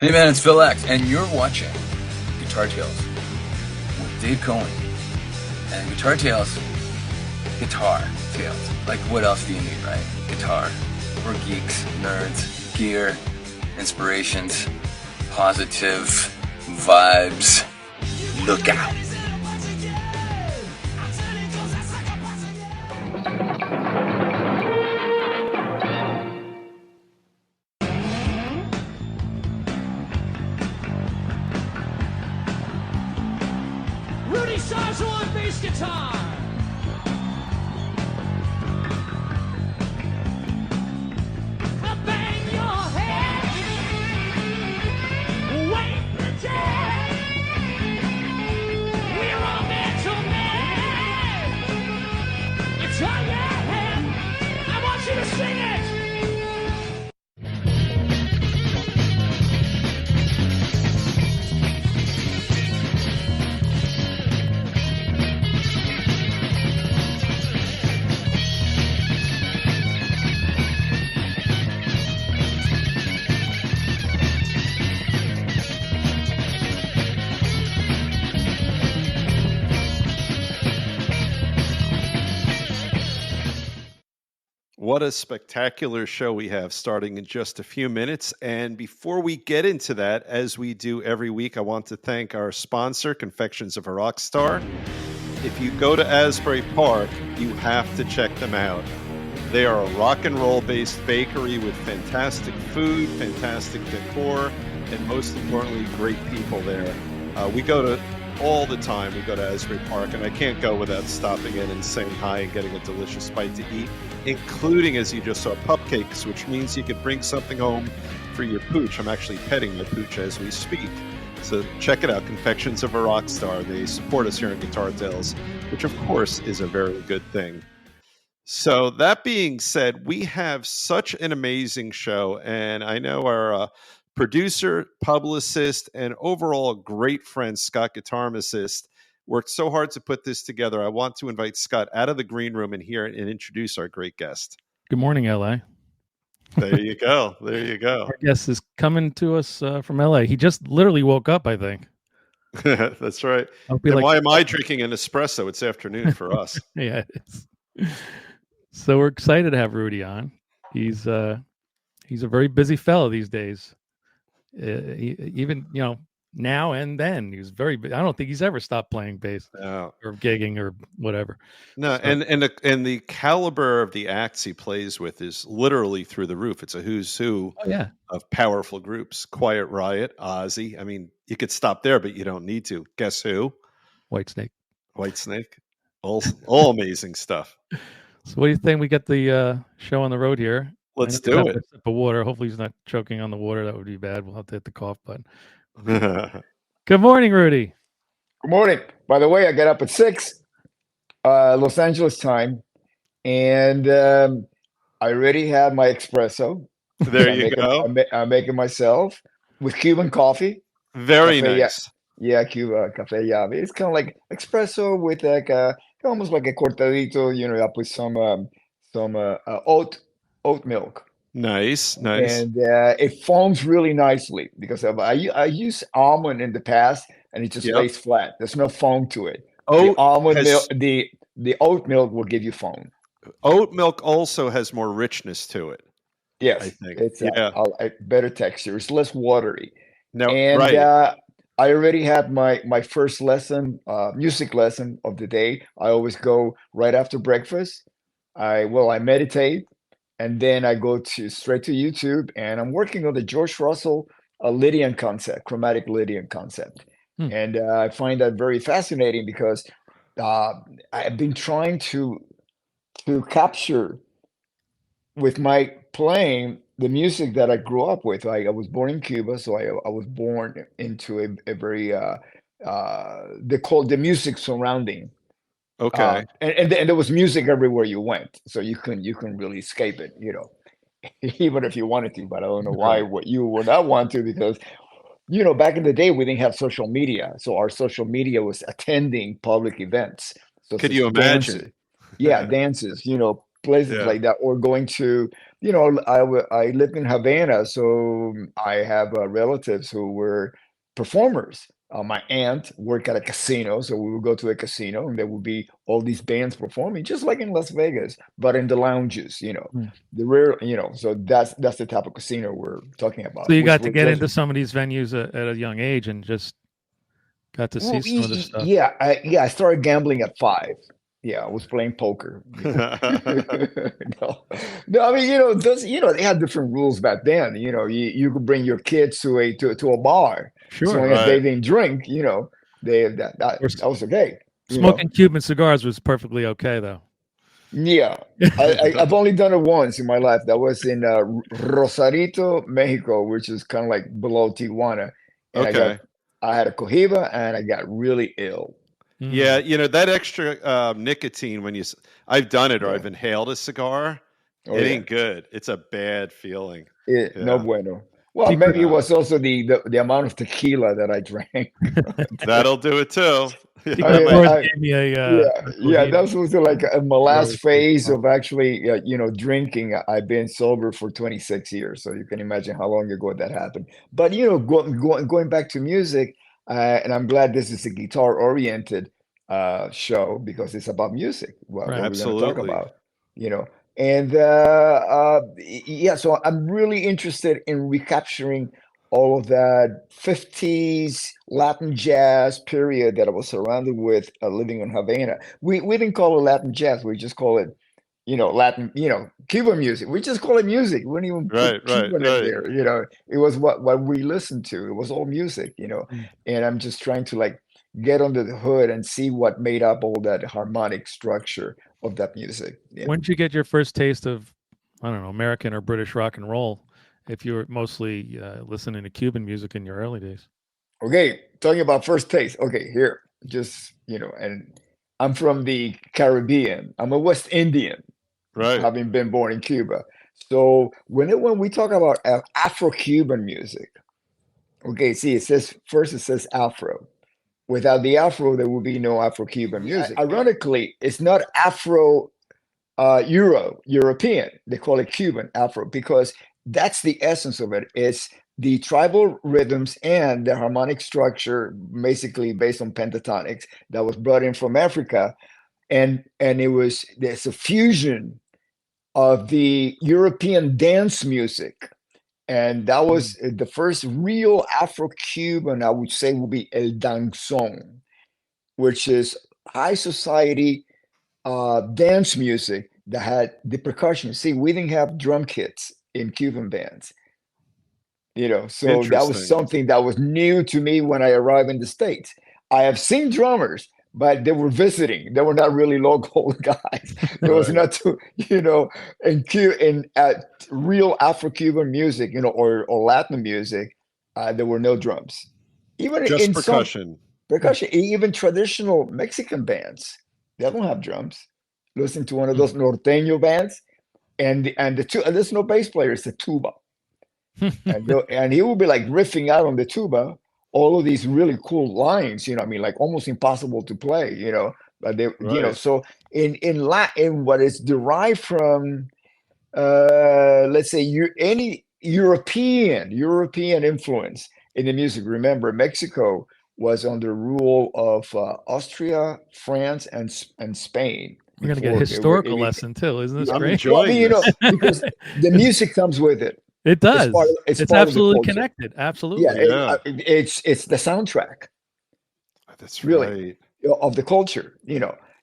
Hey man, it's Phil X, and you're watching Guitar Tales with Dave Cohen. And Guitar Tales, guitar tales. Like, what else do you need, right? Guitar. We're geeks, nerds, gear, inspirations, positive vibes. Look out. Rudy Sarzo on bass guitar. Bang your head. Wait the day. We're all meant to man. It's on your head. I want you to sing it. What a spectacular show we have starting in just a few minutes. And before we get into that, as we do every week, I want to thank our sponsor, Confections of a Rock Star. If you go to Asbury Park, you have to check them out. They are a rock and roll based bakery with fantastic food, fantastic decor, and most importantly, great people there. We go to all the time. We go to Asbury Park, and I can't go without stopping in and saying hi and getting a delicious bite to eat, including, as you just saw, cupcakes, which means you could bring something home for your pooch. I'm actually petting my pooch as we speak. So check it out, Confections of a Rock Star. They support us here in Guitar Tales, which of course is a very good thing. So that being said, we have such an amazing show, and I know our producer, publicist, and overall great friend, Scott Guitarmist, worked so hard to put this together. I want to invite Scott out of the green room and here and introduce our great guest. Good morning, LA. There you go. There you go. Our guest is coming to us from LA. He just literally woke up, I think. That's right. And why am I drinking an espresso? It's afternoon for us. Yeah, it is. So we're excited to have Rudy on. He's a very busy fellow these days. Even now and then he was very. I don't think he's ever stopped playing bass or gigging or whatever. No, so, and the caliber of the acts he plays with is literally through the roof. It's a who's who of powerful groups. Quiet Riot, Ozzy. I mean, you could stop there, but you don't need to. Guess who? Whitesnake. All amazing stuff. So what do you think? We get the show on the road here. Let's do it. A sip of water. Hopefully he's not choking on the water. That would be bad. We'll have to hit the cough button. Good morning, Rudy. Good morning. By the way, I got up at 6 Los Angeles time, and I already had my espresso. There you go. I'm making myself with Cuban coffee. Very nice. Yeah, Cuba Cafe Llave. It's kind of like espresso with like almost like a cortadito. I put some oat milk. Nice. And it foams really nicely because I used almond in the past, and it just lays flat. There's no foam to it. The almond milk, the oat milk will give you foam. Oat milk also has more richness to it. Yes, I think. It's a better texture. It's less watery. No, and right. I already had my first lesson, music lesson of the day. I always go right after breakfast. I meditate. And then I go straight to YouTube, and I'm working on the George Russell Lydian concept, chromatic Lydian concept. And I find that very fascinating because I've been trying to capture with my playing the music that I grew up with. I was born in Cuba, so I was born into a very they call the music surrounding. Okay. And there was music everywhere you went, so you couldn't really escape it, even if you wanted to. But I don't know why what you would not want to, because back in the day we didn't have social media, so our social media was attending public events. So could you imagine? Dances, places like that, or going to I lived in Havana, so I have relatives who were performers. My aunt worked at a casino, so we would go to a casino, and there would be all these bands performing, just like in Las Vegas, but in the lounges. Mm. The rare, so that's the type of casino we're talking So about, you which got to was get just into some of these venues at a young age and just got to see well, some of this stuff. yeah, I started gambling at 5. Yeah, I was playing poker. No, no, I mean, those, they had different rules back then. You could bring your kids to a bar as Sure. long as they Right. didn't drink. They that that, Or that was okay. smoking Cuban cigars was perfectly okay, though. Yeah, I've only done it once in my life. That was in Rosarito, Mexico, which is kind of like below Tijuana, and Okay. I had a cohiba and I got really ill. Yeah, Mm. that extra nicotine when I've done it or Yeah. I've inhaled a cigar, Oh it yeah. ain't good. It's a bad feeling. No Yeah. bueno. Well, Secret. maybe it No. was also the amount of tequila that I drank. That'll do it too. I Secret mean, Doors gave me yeah, a yeah, Cohiba. that was also like my last Whoever takes phase off. of actually, drinking. I've been sober for 26 years, so you can imagine how long ago that happened. But going back to music, and I'm glad this is a guitar-oriented show because it's about music. What Right. we're going to talk Absolutely. about, you know. And yeah, so I'm really interested in recapturing all of that 50s Latin jazz period that I was surrounded with living in Havana. We didn't call it Latin jazz. We just call it, Latin, Cuban music. We just call it music. We didn't even put Right, right, Cuban in right. there. It was what we listened to. It was all music. Mm. And I'm just trying to like get under the hood and see what made up all that harmonic structure of that music. Yeah. When did you get your first taste of, I don't know, American or British rock and roll? If you were mostly listening to Cuban music in your early days. Okay, talking about first taste. Okay, here, just and I'm from the Caribbean. I'm a West Indian, Right. having been born in Cuba. So when we talk about Afro-Cuban music, okay, see, it says Afro. Without the Afro, there would be no Afro-Cuban music. Ironically, it's not Afro European. They call it Cuban Afro because that's the essence of it. It's the tribal rhythms and the harmonic structure, basically based on pentatonics, that was brought in from Africa, and there's a fusion of the European dance music. And that was the first real Afro-Cuban, I would say, would be el danzón, which is high society dance music that had the percussion. See, we didn't have drum kits in Cuban bands, so that was Interesting. something that was new to me when I arrived in the States. I have seen drummers, but they were visiting. They were not really local guys. There was Right. not to, in real Afro-Cuban music, or Latin music, there were no drums. Even Just in some percussion. percussion, even traditional Mexican bands, they don't have drums. Listen to one of those norteño bands, and there's no bass player, it's a tuba. And he will be like riffing out on the tuba all of these really cool lines, I mean, like almost impossible to play, but they, Right. so in Latin, what is derived from let's say any European influence in the music. Remember, Mexico was under rule of Austria, France, and Spain We're gonna get a before they were historical lesson too. Isn't this yeah. I'm great? Well, I enjoying mean, this. because the music comes with it. It does. It's It's part of the absolutely culture. connected. Yeah, Absolutely. Yeah. it's the soundtrack, That's really, right. of the culture.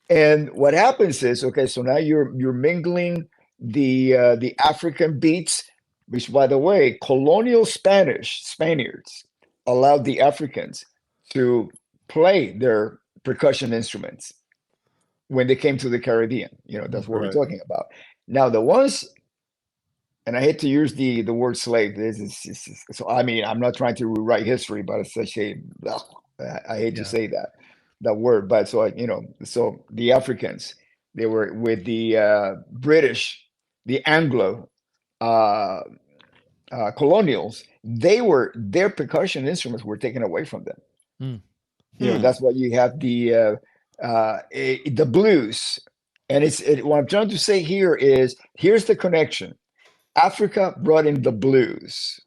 And what happens is, okay, so now you're mingling the African beats, which, by the way, colonial Spaniards allowed the Africans to play their percussion instruments when they came to the Caribbean. That's what we're Right. talking about. Now, the ones, and I hate to use the word slave. So I mean, I'm not trying to rewrite history, but it's such a ugh, I hate to Yeah. say that word. But so the Africans, they were with the British, the Anglo uh, colonials. Their percussion instruments were taken away from them. Mm. That's why you have the blues. And what I'm trying to say here is, here's the connection. Africa brought in the blues,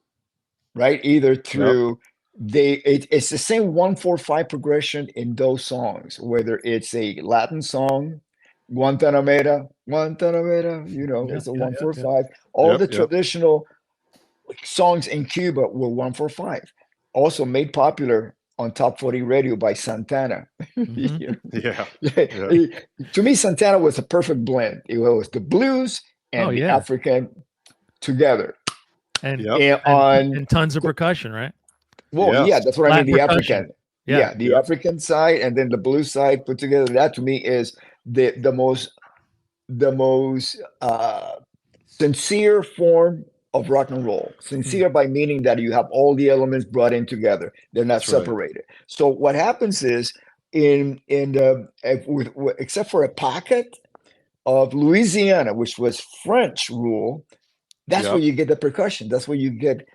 right? Either through it's the same 1-4-5 progression in those songs, whether it's a Latin song, Guantanamera, Guantanamera, it's a 1-4-5. All the traditional songs in Cuba were 1-4-5. Also made popular on Top 40 radio by Santana. To me, Santana was a perfect blend. It was the blues and the African together. And tons of percussion, right? Well, yeah, that's what I mean. The percussion. African, the African side, and then the blues side put together. That to me is the most sincere form of rock and roll. Sincere by meaning that you have all the elements brought in together. They're not separated. So what happens is except for a pocket of Louisiana, which was French rule, that's where you get the percussion. That's where you get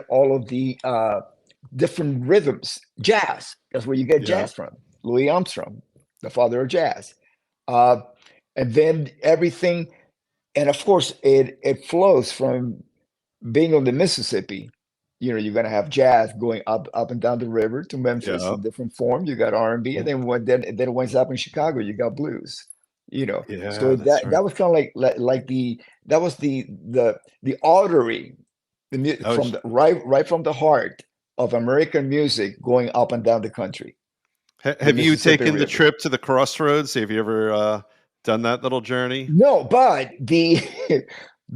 all of the different rhythms. Jazz. That's where you get jazz from. Louis Armstrong, the father of jazz. And then everything, and of course it flows from being on the Mississippi. You're going to have jazz going up and down the river to Memphis in different form. You got R&B, and then when it went up in Chicago, you got blues. So that was kind of like the artery, from the right from the heart of American music going up and down the country. Have you taken the trip to the Crossroads? Have you ever done that little journey? No, but the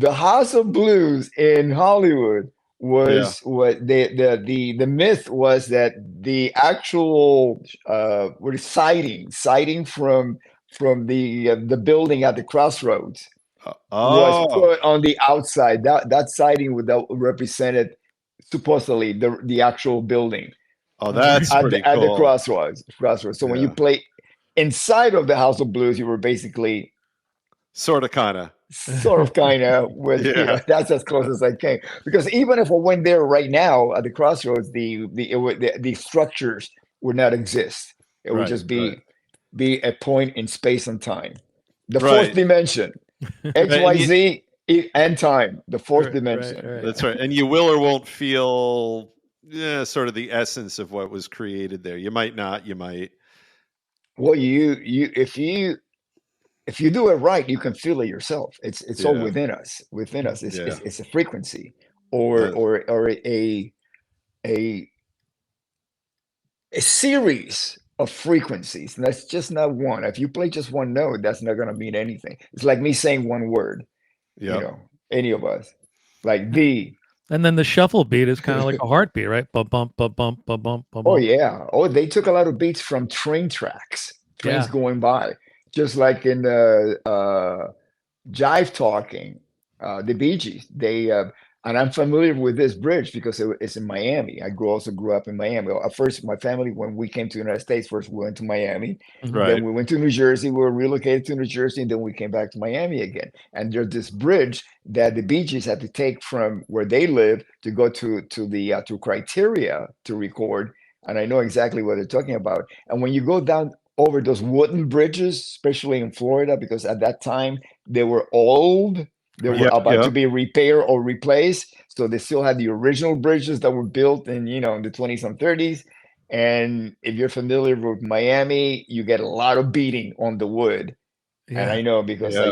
House of Blues in Hollywood was what the myth was that the actual sighting from the building at the Crossroads was put on the outside. That sighting represented supposedly the actual building. Oh, that's pretty cool. At the Crossroads. So when you play inside of the House of Blues, you were basically sort of kind of with that's as close as I came, because even if I went there right now at the Crossroads, the structures would not exist. It would just be a point in space and time, the fourth dimension, XYZ and time, the fourth dimension. That's right. And you will or won't feel sort of the essence of what was created there. You might not, you might. Well, if you do it right, you can feel it yourself. It's all within us. It's a frequency or a series of frequencies. And that's just not one. If you play just one note, that's not going to mean anything. It's like me saying one word. Any of us, like the. And then the shuffle beat is kind of like a heartbeat, right? Bump, bump, bump, bump, bump, bump. Oh yeah. Oh, they took a lot of beats from trains going by. Just like in the Jive Talking, the Bee Gees, and I'm familiar with this bridge because it's in Miami. I also grew up in Miami. At first, my family, when we came to the United States, first we went to Miami. Then we went to New Jersey. We were relocated to New Jersey, and then we came back to Miami again. And there's this bridge that the Bee Gees had to take from where they live to go to Criteria to record. And I know exactly what they're talking about. And when you go down over those wooden bridges, especially in Florida, because at that time they were old. They were about to be repaired or replaced. So they still had the original bridges that were built in, in the 20s and 30s. And if you're familiar with Miami, you get a lot of beating on the wood. And I know because I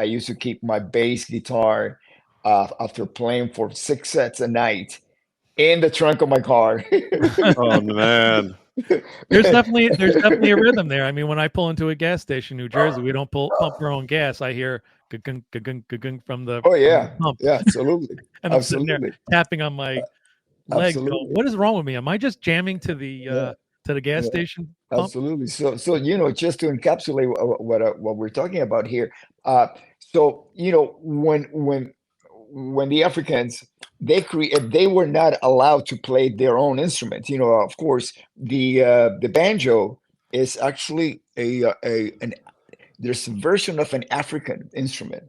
used to keep my bass guitar after playing for 6 sets a night in the trunk of my car. Oh man. There's definitely a rhythm there. I mean, when I pull into a gas station in New Jersey, we don't pump our own gas. I hear from the pump. Yeah, absolutely. And I'm sitting there tapping on my leg. Going, what is wrong with me? Am I just jamming to the gas station pump? Absolutely. So just to encapsulate what we're talking about here. When the Africans they were not allowed to play their own instruments. Of course, the banjo is actually there's a version of an African instrument.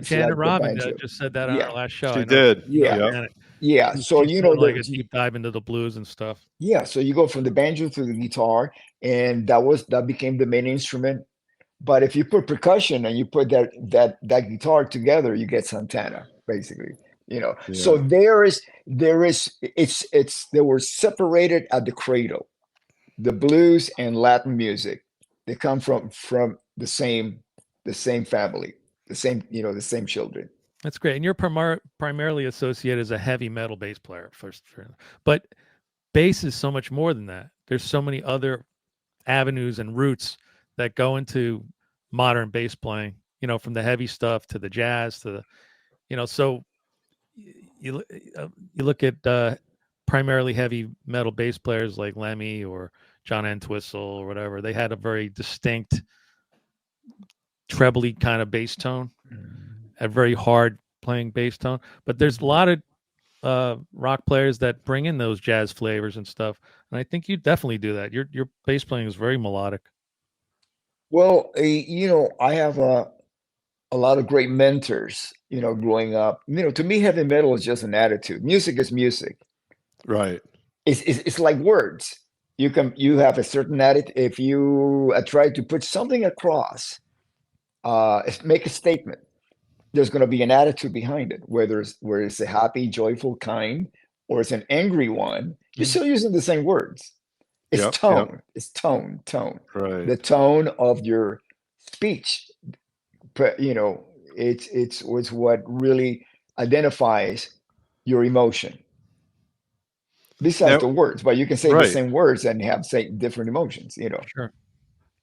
Janet Robin just said that on our last show. She did. Yeah. So like a deep dive into the blues and stuff. Yeah. So you go from the banjo to the guitar, and that became the main instrument. But if you put percussion and you put that guitar together, you get Santana. basically. So Yeah. they were separated at the cradle. The blues and Latin music, they come from the same family, the same children. That's great. And you're primarily associated as a heavy metal bass player, but bass is so much more than that. There's so many other avenues and routes that go into modern bass playing. From the heavy stuff to the jazz to the. So you you look at primarily heavy metal bass players like Lemmy or John Entwistle or whatever. They had a very distinct trebly kind of bass tone, a very hard playing bass tone. But there's a lot of rock players that bring in those jazz flavors and stuff, and I think you definitely do that. Your bass playing is very melodic. Well, I have a lot of great mentors, growing up. To me, heavy metal is just an attitude. Music is music. Right. It's like words. You have a certain attitude. If you try to put something across, make a statement, there's going to be an attitude behind it, whether it's a happy, joyful, kind, or it's an angry one. You're still using the same words. It's Yep. tone. It's tone. Right. The tone of your speech. It's what really identifies your emotion. Besides Now, the words, but you can say the right. same words and have different emotions. Sure.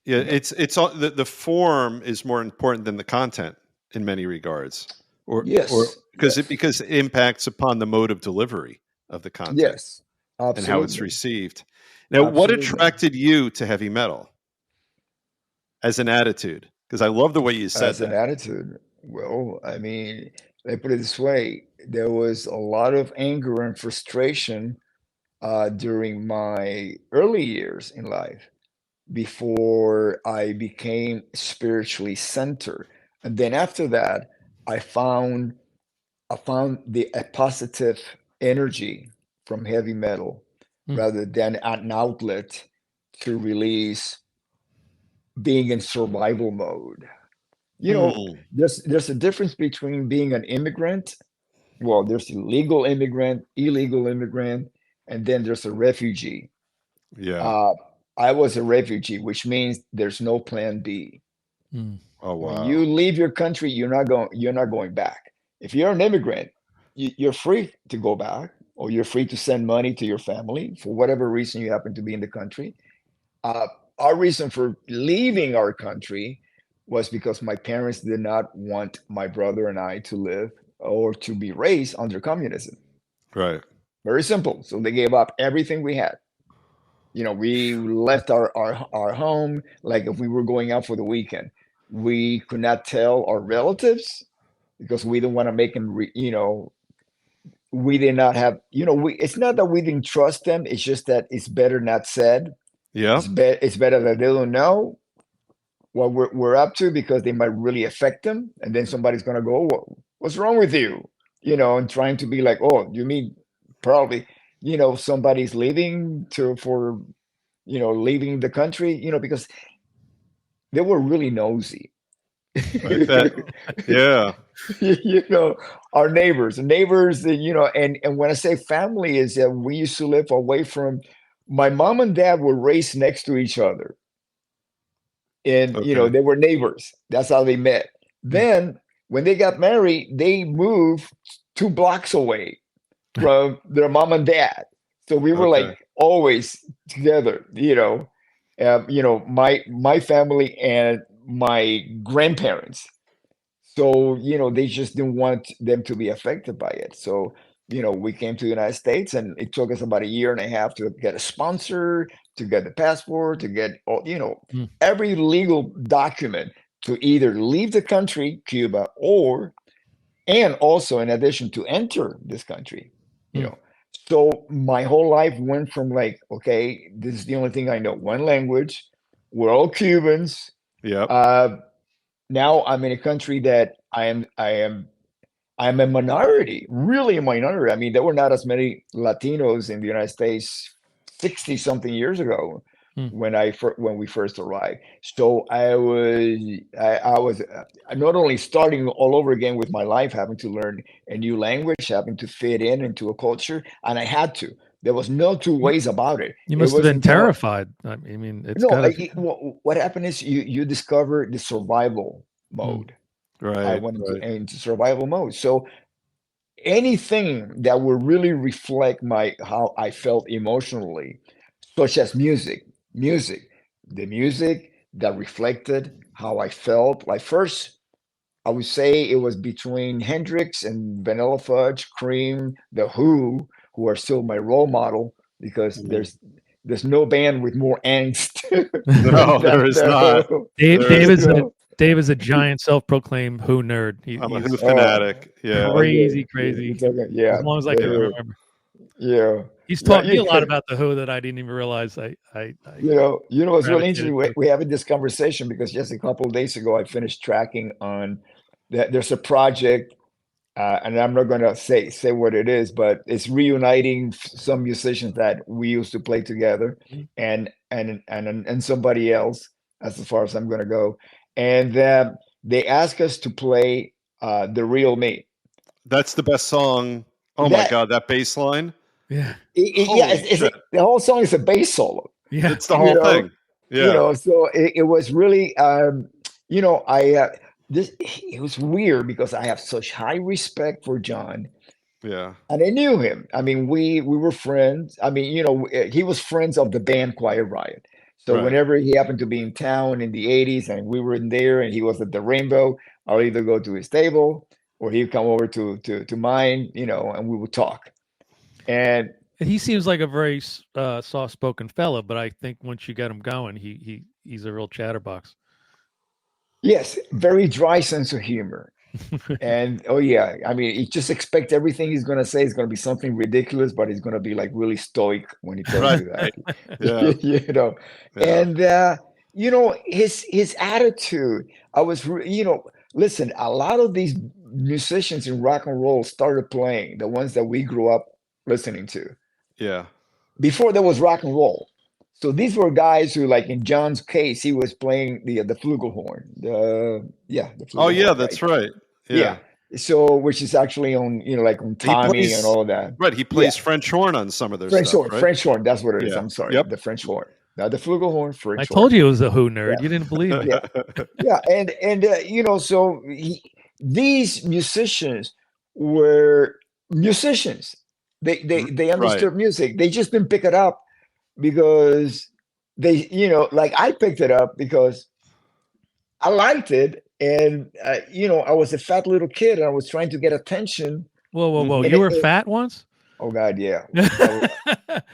Yeah, it's all the form is more important than the content in many regards, or Yes. because Yes. because it impacts upon the mode of delivery of the content Yes. and how it's Absolutely. received. Now, what Absolutely. attracted you to heavy metal as an attitude? Because I love the way you said As an that. attitude, well, I mean, let me put it this way: there was a lot of anger and frustration during my early years in life before I became spiritually centered. And then after that, I found a positive energy from heavy metal Hmm. rather than an outlet to release being in survival mode. Hmm. There's a difference between being an immigrant. Well, there's a legal immigrant, illegal immigrant, and then there's a refugee. Yeah. Uh, I was a refugee, which means there's no plan B. Hmm. Oh When wow. you leave your country, you're not going back. If you're an immigrant, you're free to go back, or you're free to send money to your family for whatever reason you happen to be in the country. Uh, our reason for leaving our country was because my parents did not want my brother and I to live or to be raised under communism. Right. Very simple. So they gave up everything we had. We left our home. Like if we were going out for the weekend, we could not tell our relatives because we didn't want to make them, we did not have, it's not that we didn't trust them. It's just that it's better not said. Yeah. It's better that they don't know what we're up to because they might really affect them. And then somebody's going to go, what's wrong with you? And trying to be like, oh, you mean probably, somebody's leaving leaving the country, because they were really nosy. I bet. Yeah. Our neighbors, and when I say family is that we used to live away from, my mom and dad were raised next to each other. And Okay. they were neighbors. That's how they met. Then when they got married, they moved 2 blocks away from their mom and dad. So we were Okay. like always together. My family and my grandparents. So they just didn't want them to be affected by it. So we came to the United States, and it took us about a year and a half to get a sponsor, to get the passport, to get all, Hmm. every legal document to either leave the country, Cuba, and also in addition to enter this country. Hmm. So my whole life went from like, okay, this is the only thing I know, one language. We're all Cubans. Yep. Now I'm in a country that I'm a minority, really a minority. I mean, there were not as many Latinos in the United States 60 something years ago. when we first arrived. So I was not only starting all over again with my life, having to learn a new language, having to fit in into a culture, and I had to. There was no two ways about it. You It must have been wasn't until terrified. I mean, it's no. got to. What happened is you discover the survival mode. I Right. went Right. into survival mode. So anything that would really reflect my how I felt emotionally, such as the music that reflected how I felt. Like first, I would say it was between Hendrix and Vanilla Fudge, Cream, The who are still my role model because Mhm. there's no band with more angst No, than there is The not. Who. Dave, There Dave is is a not. Dave is a giant self-proclaimed Who nerd. I'm a Who He's fanatic. Yeah. Okay, crazy, you're crazy. talking, As yeah, long as I The can Who, remember. yeah, He's yeah. taught me a lot about the Who that I didn't even realize I It's really gravitated interesting. to. We having this conversation because just a couple of days ago, I finished tracking on that. There's a project, and I'm not going to say what it is, but it's reuniting some musicians that we used to play together, Mhm. and somebody else, as far as I'm going to go, and they ask us to play "The Real Me." That's the best song. Oh my That God, that bass line. Yeah, yeah, Holy shit. the whole song is a bass solo. yeah. It's the you whole know thing. Yeah. so it was really I this it was weird because I have such high respect for John, Yeah. and I knew him. I mean, we were friends. I mean, he was friends of the band Quiet Riot. So Right. whenever he happened to be in town in the 80s and we were in there and he was at the Rainbow, I'll either go to his table or he'd come over to mine, and we would talk. And He seems like a very soft-spoken fella, but I think once you get him going, he's a real chatterbox. yes, very dry sense of humor. And oh yeah, I mean, you just expect everything he's gonna say is gonna be something ridiculous, but he's gonna be like really stoic when he tells Right. you that. Yeah. you know, Yeah. and his attitude. Listen, a lot of these musicians in rock and roll started playing the ones that we grew up listening to Yeah. before there was rock and roll. So these were guys who, like in John's case, he was playing the flugelhorn. The Oh yeah, flugelhorn, right? that's right. Yeah. Yeah. So, which is actually on, like on He Tommy and plays all of that. right. He Yeah. plays French horn on some of their French stuff, horn, right? French horn. That's what it is. Yeah. I'm sorry. Yep. The French horn. Now the flugelhorn, I French horn. told you it was a Who Yeah. nerd. You didn't believe me. Yeah. Yeah. And so these musicians were musicians. They Right. understood music. They just didn't pick it up because like I picked it up because I liked it. And, I was a fat little kid and I was trying to get attention. Whoa, whoa, whoa! Mhm. And You were fat once? oh God, yeah.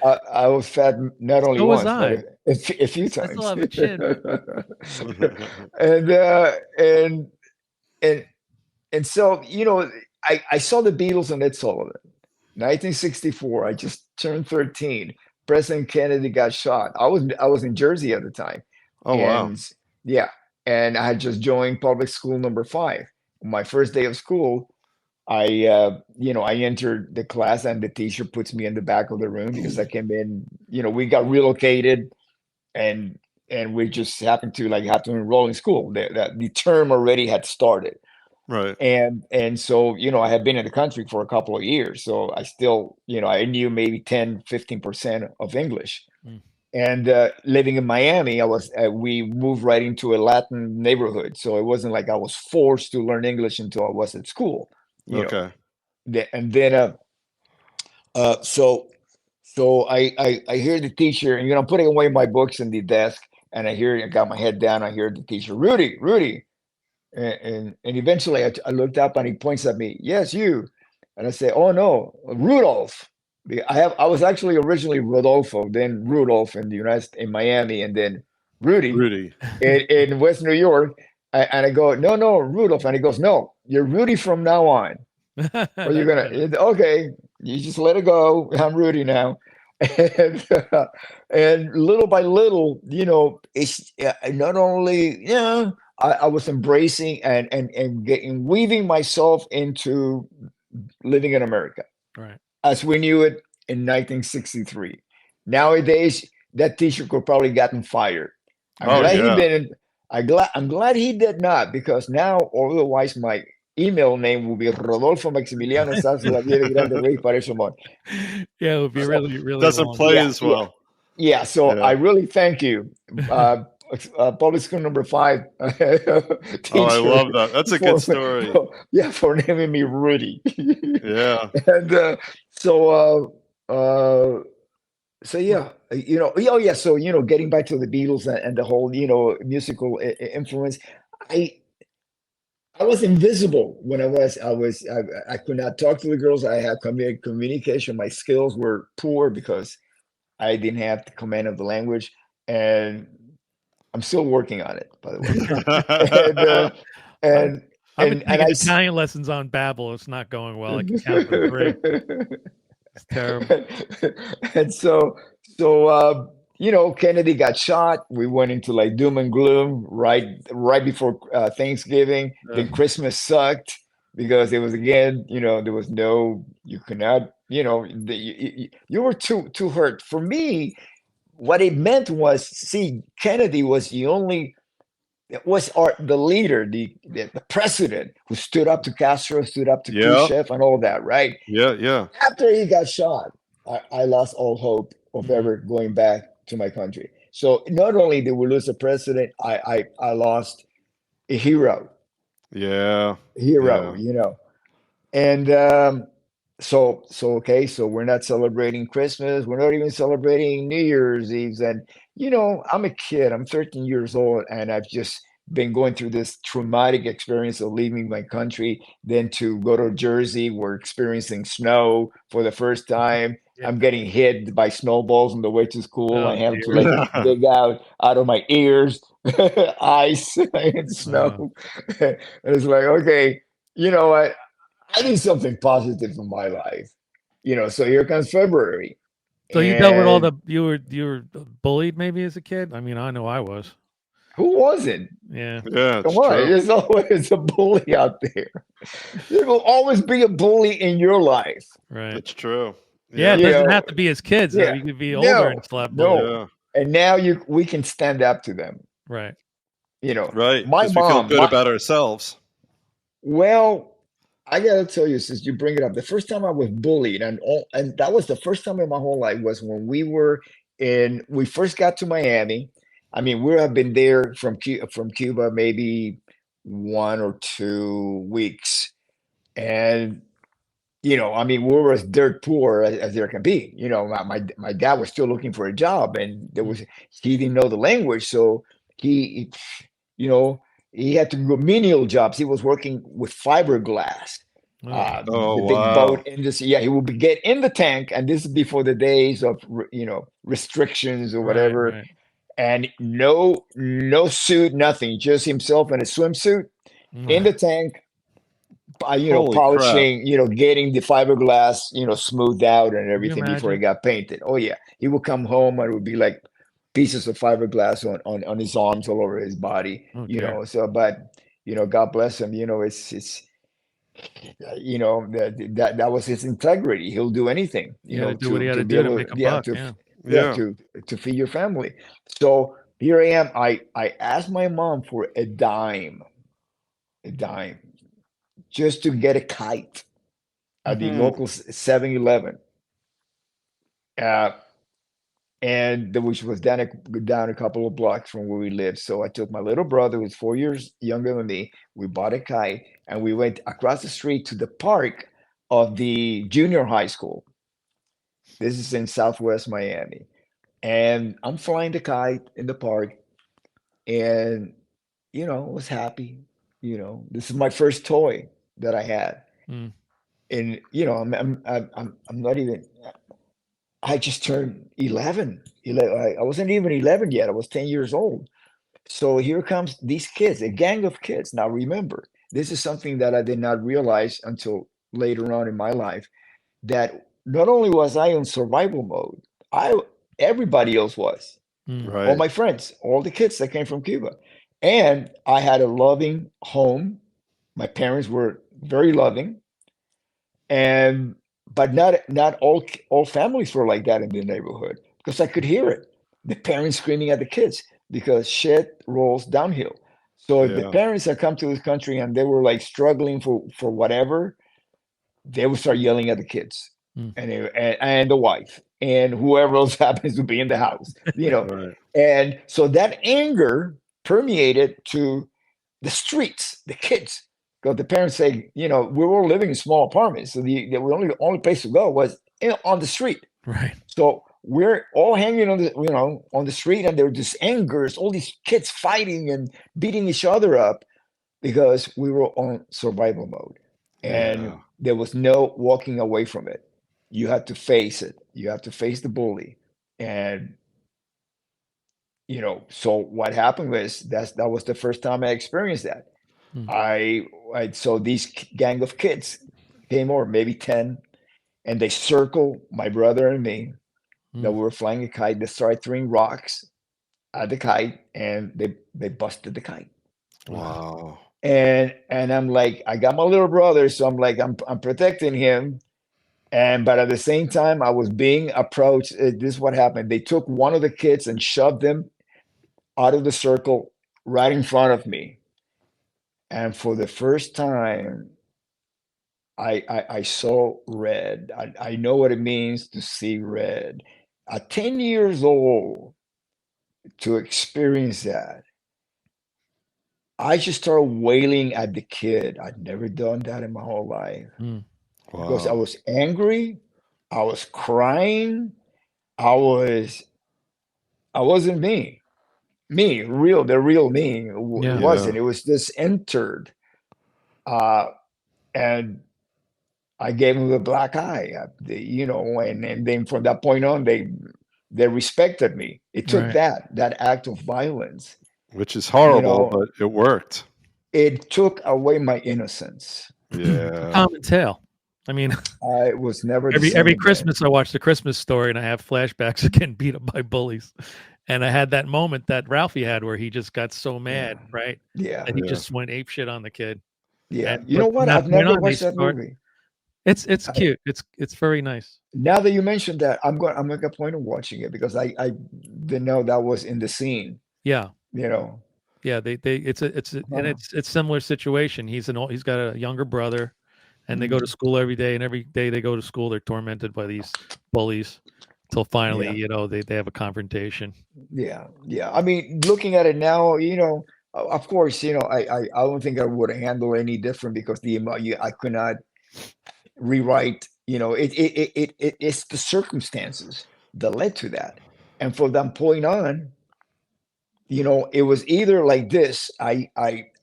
I was fat not only So was once, but I. a few I still times. have a chin. and, and, and, and so, I saw the Beatles and Ed Sullivan. 1964, I just turned 13. President Kennedy got shot. I was in Jersey at the time. Oh wow. And yeah, and I had just joined public school number 5. My first day of school, I entered the class and the teacher puts me in the back of the room because I came in, we got relocated and we just happened to like have to enroll in school. The term already had started. Right. And so, I had been in the country for a couple of years. So I still, I knew maybe 10-15% of English. Mm. And living in Miami, we moved right into a Latin neighborhood. So it wasn't like I was forced to learn English until I was at school, you know. Okay. And then so I hear the teacher, and I'm putting away my books in the desk, and I got my head down. I hear the teacher, Rudy, and eventually I looked up and he points at me, yes, you, and I say, oh no, Rudolph. I was actually originally Rodolfo, then Rudolph in Miami, and then Rudy Rudy. in West New York. And I go, no, Rudolph, and he goes, no, you're Rudy from now on. Or you're gonna okay, you just let it go. I'm Rudy now, and and little by little, it's not only I was embracing and getting weaving myself into living in America Right. as we knew it in 1963. Nowadays, that teacher could probably gotten fired. I'm Oh glad he yeah. didn't. I'm glad he did not, because now otherwise my email name will be Rodolfo Maximiliano Sarzo La Vida Grande Rey Paresamon. Yeah, it would be So, really, really Doesn't long. play yeah, as yeah, well. yeah. So I Yeah. really thank you, public school number 5 Oh, I teacher, love that. That's a good story. for naming me Rudy. Yeah. And so so yeah, oh yeah, so getting back to the Beatles and the whole musical influence. I was invisible when I could not talk to the girls. I had communication. My skills were poor because I didn't have the command of the language, and I'm still working on it, by the way. And and I've been and taking Italian lessons on Babbel. It's not going well. I can count to 3. It's terrible. And so Kennedy got shot. We went into like doom and gloom right before Thanksgiving. Then Christmas sucked because there was again, there was no, you could not, you were too hurt. For me, what it meant was, see, Kennedy was the leader, the president who stood up to Castro, stood up to Yeah. Khrushchev, and all that, right? Yeah. After he got shot, I lost all hope of ever going back to my country. So not only did we lose a president, I lost a hero, Yeah. and so okay, so we're not celebrating Christmas, we're not even celebrating New Year's Eve, and I'm a kid, I'm 13 years old, and I've just been going through this traumatic experience of leaving my country, then to go to Jersey, we're experiencing snow for the first time. Yeah. I'm getting hit by snowballs on the way to school. Oh, I have to dear. like dig out of my ears ice and snow. And it's like, okay, you know what? I need something positive in my life. So here comes February. So you dealt with all And you were bullied maybe as a kid? I mean, I know I was. who wasn't? Yeah. Yeah, it's Come on, true. there's always a bully out there. There will always be a bully in your life. Right. It's true. Yeah, it You doesn't know, have to be as kids. yeah. You could be older and still have bullies. No. And now we can stand up to them. Right. Right. My Because we feel mom, good about ourselves. well, I gotta tell you, since you bring it up, the first time I was bullied, and that was the first time in my whole life, was when we first got to Miami. I mean, we have been there from Cuba maybe 1 or 2 weeks, and I mean, we were as dirt poor as there can be. My dad was still looking for a job, and he didn't know the language, so he you know, he had to go menial jobs. He was working with fiberglass, the big wow. boat industry. Yeah, he would get in the tank, and this is before the days of restrictions or whatever, Right. and no suit, nothing, just himself in a swimsuit in the tank, Holy polishing, getting the fiberglass, smoothed out and you everything before it imagine? got painted. Oh yeah, he would come home and it would be like pieces of fiberglass on his arms, all over his body. Oh, dear. So, but God bless him. It's that was his integrity. He'll do anything, You got to do what he had to to be do to able make a yeah, buck. Yeah. Yeah. to feed your family. So here I am. I asked my mom for a dime, just to get a kite at the local 7-Eleven, and which was down a couple of blocks from where we lived. So I took my little brother, who's 4 years younger than me. We bought a kite, and we went across the street to the park of the junior high school. This is in Southwest Miami, and I'm flying the kite in the park, and was happy. This is my first toy that I had. Mm. And I'm not even. I just turned 11. I wasn't even 11 yet. I was 10 years old. So here comes these kids, a gang of kids. Now remember, this is something that I did not realize until later on in my life, that not only was I in survival mode, everybody else was. Mm. All Right. my friends, all the kids that came from Cuba. And I had a loving home. My parents were very loving, but not all families were like that in the neighborhood, because I could hear it. the parents screaming at the kids because shit rolls downhill. So if the Yeah. parents had come to this country and they were like struggling for whatever, they would start yelling at the kids Mm. and the wife and whoever else happens to be in the house, Right. And so that anger permeated to the streets, the kids. Because the parents say, we were all living in small apartments, so the only place to go was on the street. Right. So we're all hanging on the street, and there were just angers, all these kids fighting and beating each other up because we were on survival mode, and Yeah. there was no walking away from it. You had to face it. You have to face the bully, and so what happened was that was the first time I experienced that. So these gang of kids came over, maybe 10, and they circled my brother and me. That we were flying a kite. They started throwing rocks at the kite, and they busted the kite. Wow. And I'm like, I got my little brother, so I'm like, I'm protecting him. But at the same time, I was being approached. This is what happened. They took one of the kids and shoved them out of the circle right in front of me. And for the first time, I saw red. I know what it means to see red. At 10 years old, to experience that, I just started wailing at the kid. I'd never done that in my whole life because I Wow. was angry. I was crying. I wasn't me. The real me. It Yeah. wasn't. It was just entered. And I gave him the black eye, and then from that point on, they respected me. It took Right. that act of violence. Which is horrible, but it worked. It took away my innocence. Yeah. Common tale. I mean, I was never the same every again. Christmas I watch the Christmas Story and I have flashbacks of getting beat up by bullies. And I had that moment that Ralphie had where he just got so mad, right? Yeah, And he Yeah. just went ape shit on the kid. yeah. And You know but from what? that I've point never on, they watched that start. movie. It's I- cute. It's very nice. Now that you mentioned that, I'm going. I'm making a point of watching it because I didn't know that was in the scene. Yeah. You know. Yeah, they and it's similar situation. He's got a younger brother, and they go to school every day, and every day they go to school, they're tormented by these bullies until finally, they have a confrontation. Yeah, yeah. I mean, looking at it now, of course, I don't think I would handle any different because I could not rewrite. It's the circumstances that led to that, and from that point on, it was either like this. I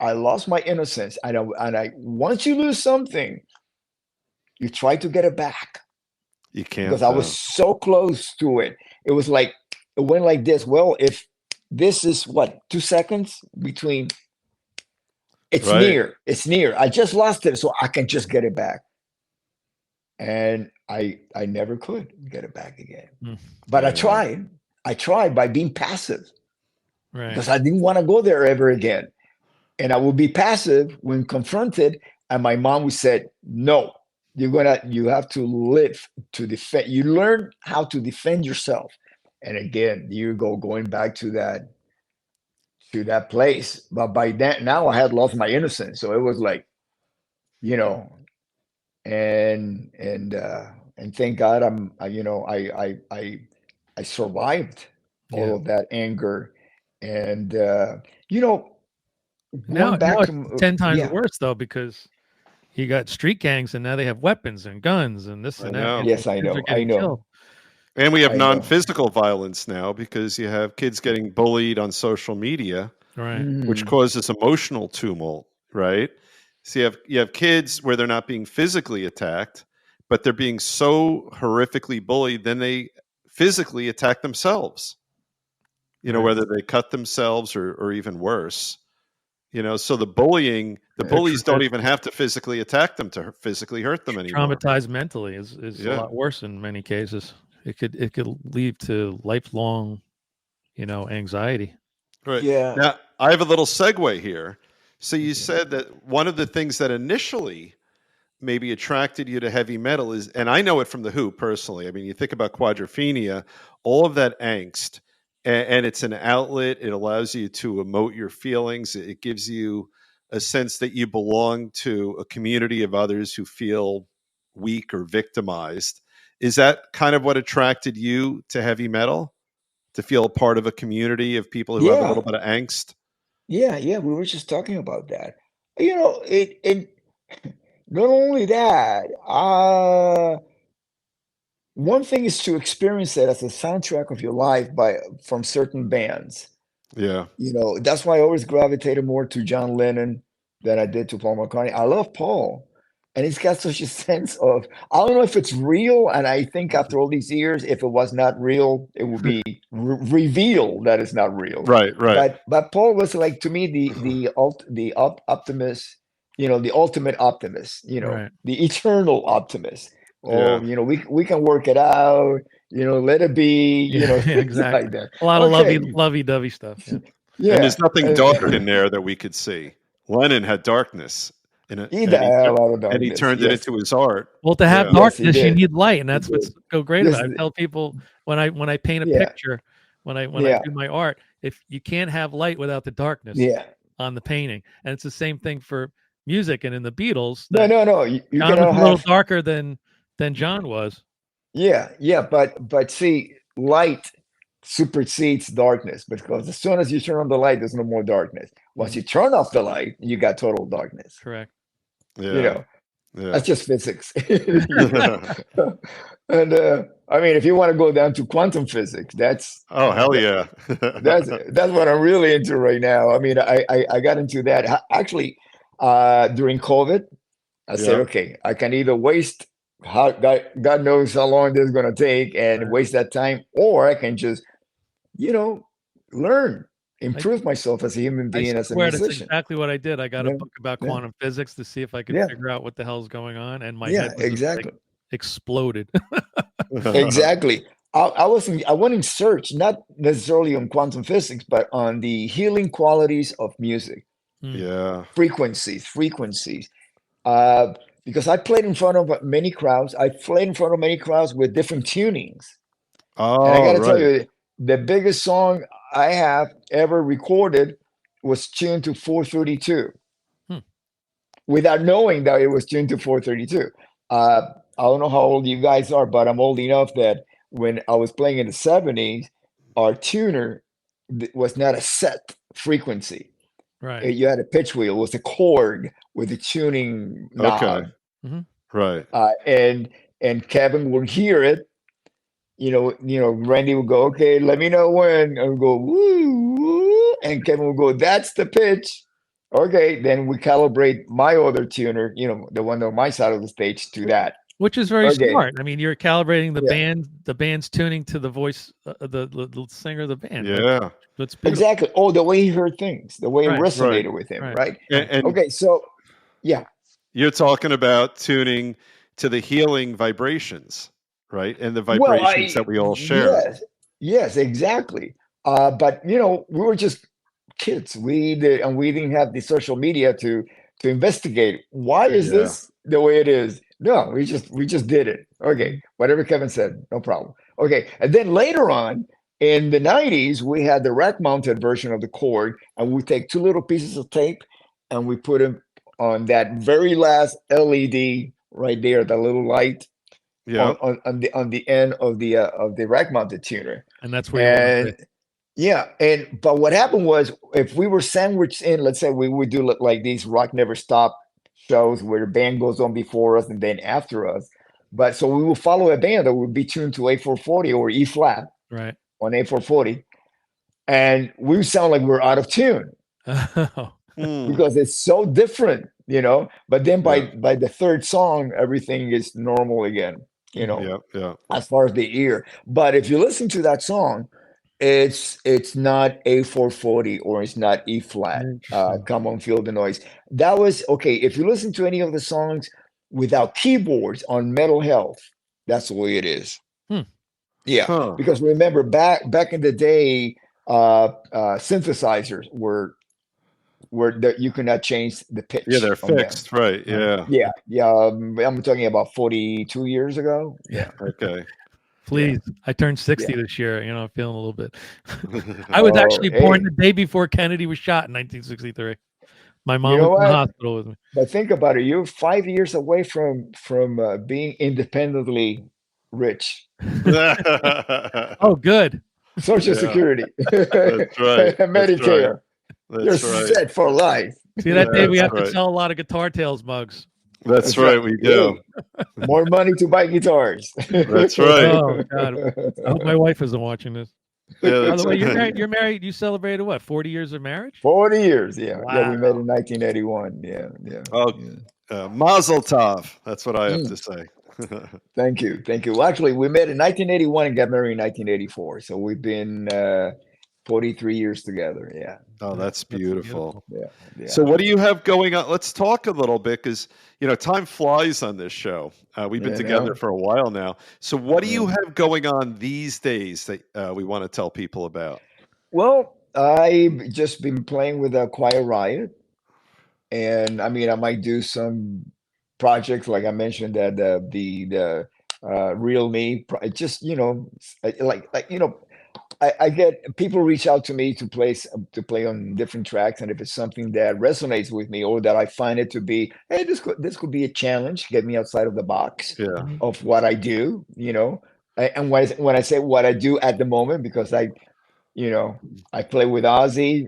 lost my innocence, and I once you lose something, you try to get it back You can't. because I was so close to it. It was like it went like this. Well, if this is what 2 seconds between, it's Right. near. I just lost it, so I can just get it back. And I never could get it back again. But I tried. I tried by being passive. Right. Because I didn't want to go there ever again. And I would be passive when confronted, and my mom would say, no, you have to live to defend. You learn how to defend yourself. And again, going back to that place. But by that, now I had lost my innocence. So it was like, and thank God I survived all of that anger. And Now going back it's to 10 times worse though, because you got street gangs and now they have weapons and guns and this and that. know. Yes, I Kids are know. getting killed. And we have I know. non-physical violence now because you have kids getting bullied on social media, Right. which causes emotional tumult, right? So you have kids where they're not being physically attacked, but they're being so horrifically bullied, then they physically attack themselves. Right. Whether they cut themselves or even worse. So the bullies don't even have to physically attack them to physically hurt them anymore. Traumatized mentally is a lot worse in many cases. It could lead to lifelong, anxiety. Right. Yeah. Now, I have a little segue here. So you said that one of the things that initially maybe attracted you to heavy metal is, and I know it from The Who personally. I mean, you think about Quadrophenia, all of that angst and it's an outlet. It allows you to emote your feelings. It gives you a sense that you belong to a community of others who feel weak or victimized. Is that kind of what attracted you to heavy metal? To feel a part of a community of people who have a Yeah, little bit of angst? yeah. We were just talking about that. It not only that, one thing is to experience it as a soundtrack of your life from certain bands. Yeah. That's why I always gravitated more to John Lennon than I did to Paul McCartney. I love Paul, and he's got such a sense of, I don't know if it's real, and I think after all these years, if it was not real, it would be revealed that it's not real. Right. But Paul was like, to me, the optimist, the ultimate optimist, Right. the eternal optimist. Yeah. We can work it out. Let it be. Yeah, Things exactly. like that. A lot of Okay. lovey-dovey stuff. Yeah. Yeah. And there's nothing dark in there that we could see. Lennon had darkness in it, He and had a lot of and he darkness. turned it Yes. into his art. Well, to have Yeah. Yes, he darkness, you did. need light, and that's He what's did. so great Yes, about it. I tell people when I paint a Yeah. picture, when I Yeah. do my art, if you can't have light without the darkness Yeah. on the painting, and it's the same thing for music. And in the Beatles, No, that no. You John was cannot a little have. darker than John was. Yeah. But see, light supersedes darkness, because as soon as you turn on the light, there's no more darkness. Once you turn off the light, you got total darkness. Correct. Yeah. That's just physics. And I mean, if you want to go down to quantum physics, Oh, hell yeah. that's what I'm really into right now. I mean, I got into that actually during COVID. I said, Yeah. okay, I can either waste God knows how long this is going to take and Right. waste that time, or I can just learn, improve myself as a human I being, as a swear that's musician. exactly what I did. I got a Yeah. book about Yeah. quantum physics to see if I could Yeah. figure out what the hell's going on, and my Yeah, head was just, like, exactly. exploded. Exactly. I went in search, not necessarily on quantum physics, but on the healing qualities of music, Yeah. frequencies. Because I played in front of many crowds. I played in front of many crowds with different tunings. And I Oh, got to tell right. you, the biggest song I have ever recorded was tuned to 432, without knowing that it was tuned to 432. I don't know how old you guys are, but I'm old enough that when I was playing in the 70s, our tuner was not a set frequency. Right. You had a pitch wheel, it was a cord with a tuning knob. Okay. Mhm. Right. And Kevin would hear it. Randy would go, okay, let me know when. And we'd go, woo, woo. And Kevin would go, that's the pitch. Okay, then we calibrate my other tuner, the one on my side of the stage, to that. Which is very Okay. smart. I mean, you're calibrating the Yeah. band's tuning to the voice, the singer of the band. Yeah. That's beautiful. Exactly. Oh, the way he heard things, the way it Right, resonated with him, right. right? And Okay, so yeah. you're talking about tuning to the healing vibrations, right? And the Well, vibrations that we all share. yes, exactly. But we were just kids. We didn't have the social media to investigate why is Yeah. this the way it is. No, we just did it. Okay, whatever Kevin said, no problem. Okay, and then later on in the 90s, we had the rack-mounted version of the cord, and we take two little pieces of tape and we put them on that very last LED right there, the little light Yeah. on the end of the rack-mounted tuner. And that's where you want to And be. yeah, but what happened was, if we were sandwiched in, let's say we would do like these Rock Never Stop shows where the band goes on before us and then after us. But so we will follow a band that would be tuned to A440 or E flat Right. on A440, and we sound like we're out of tune because it's so different, But then by the third song, everything is normal again, Yeah. as far as the ear. But if you listen to that song, it's not A440 or it's not E flat. Interesting. Come on, feel the noise. That was okay. If you listen to any of the songs without keyboards on Metal Health, that's the way it is. Yeah, Huh. because remember back in the day, synthesizers were that you could not change the pitch. Yeah, they're on them. fixed, right? Yeah. Yeah. I'm talking about 42 years ago. Yeah. Okay. Please. I turned 60 Yeah. this year. I'm feeling a little bit. I was actually born the day before Kennedy was shot in 1963. My mom was in the hospital with me. But think about it. You're 5 years away from being independently rich. Oh, good. Social Security. That's right. Medicare. That's You're right. set for life. See, that day we have right. to sell a lot of Guitar Tales mugs. That's right. We do. Hey, more money to buy guitars. That's right. Oh God! I hope my wife isn't watching this. Yeah, By the way, you're married. You're married. You celebrated what? 40 years of marriage? 40 years. Yeah. Wow. Yeah. We met in 1981. Yeah. Yeah. Oh, yeah. Mazel tov. That's what I have to say. Thank you. Thank you. Well, actually, we met in 1981 and got married in 1984. So we've been 43 years together. Yeah. Oh, that's beautiful. Yeah. So what do you have going on? Let's talk a little bit because, time flies on this show. We've been together for a while now. So what do you have going on these days that we want to tell people about? Well, I've just been playing with Quiet Riot. And I mean, I might do some projects like I mentioned that the Real Me, just, I get people reach out to me to play on different tracks, and if it's something that resonates with me or that I find it to be, hey, this could be a challenge, get me outside of the box of what I do, And when I say what I do at the moment, because I play with Ozzy,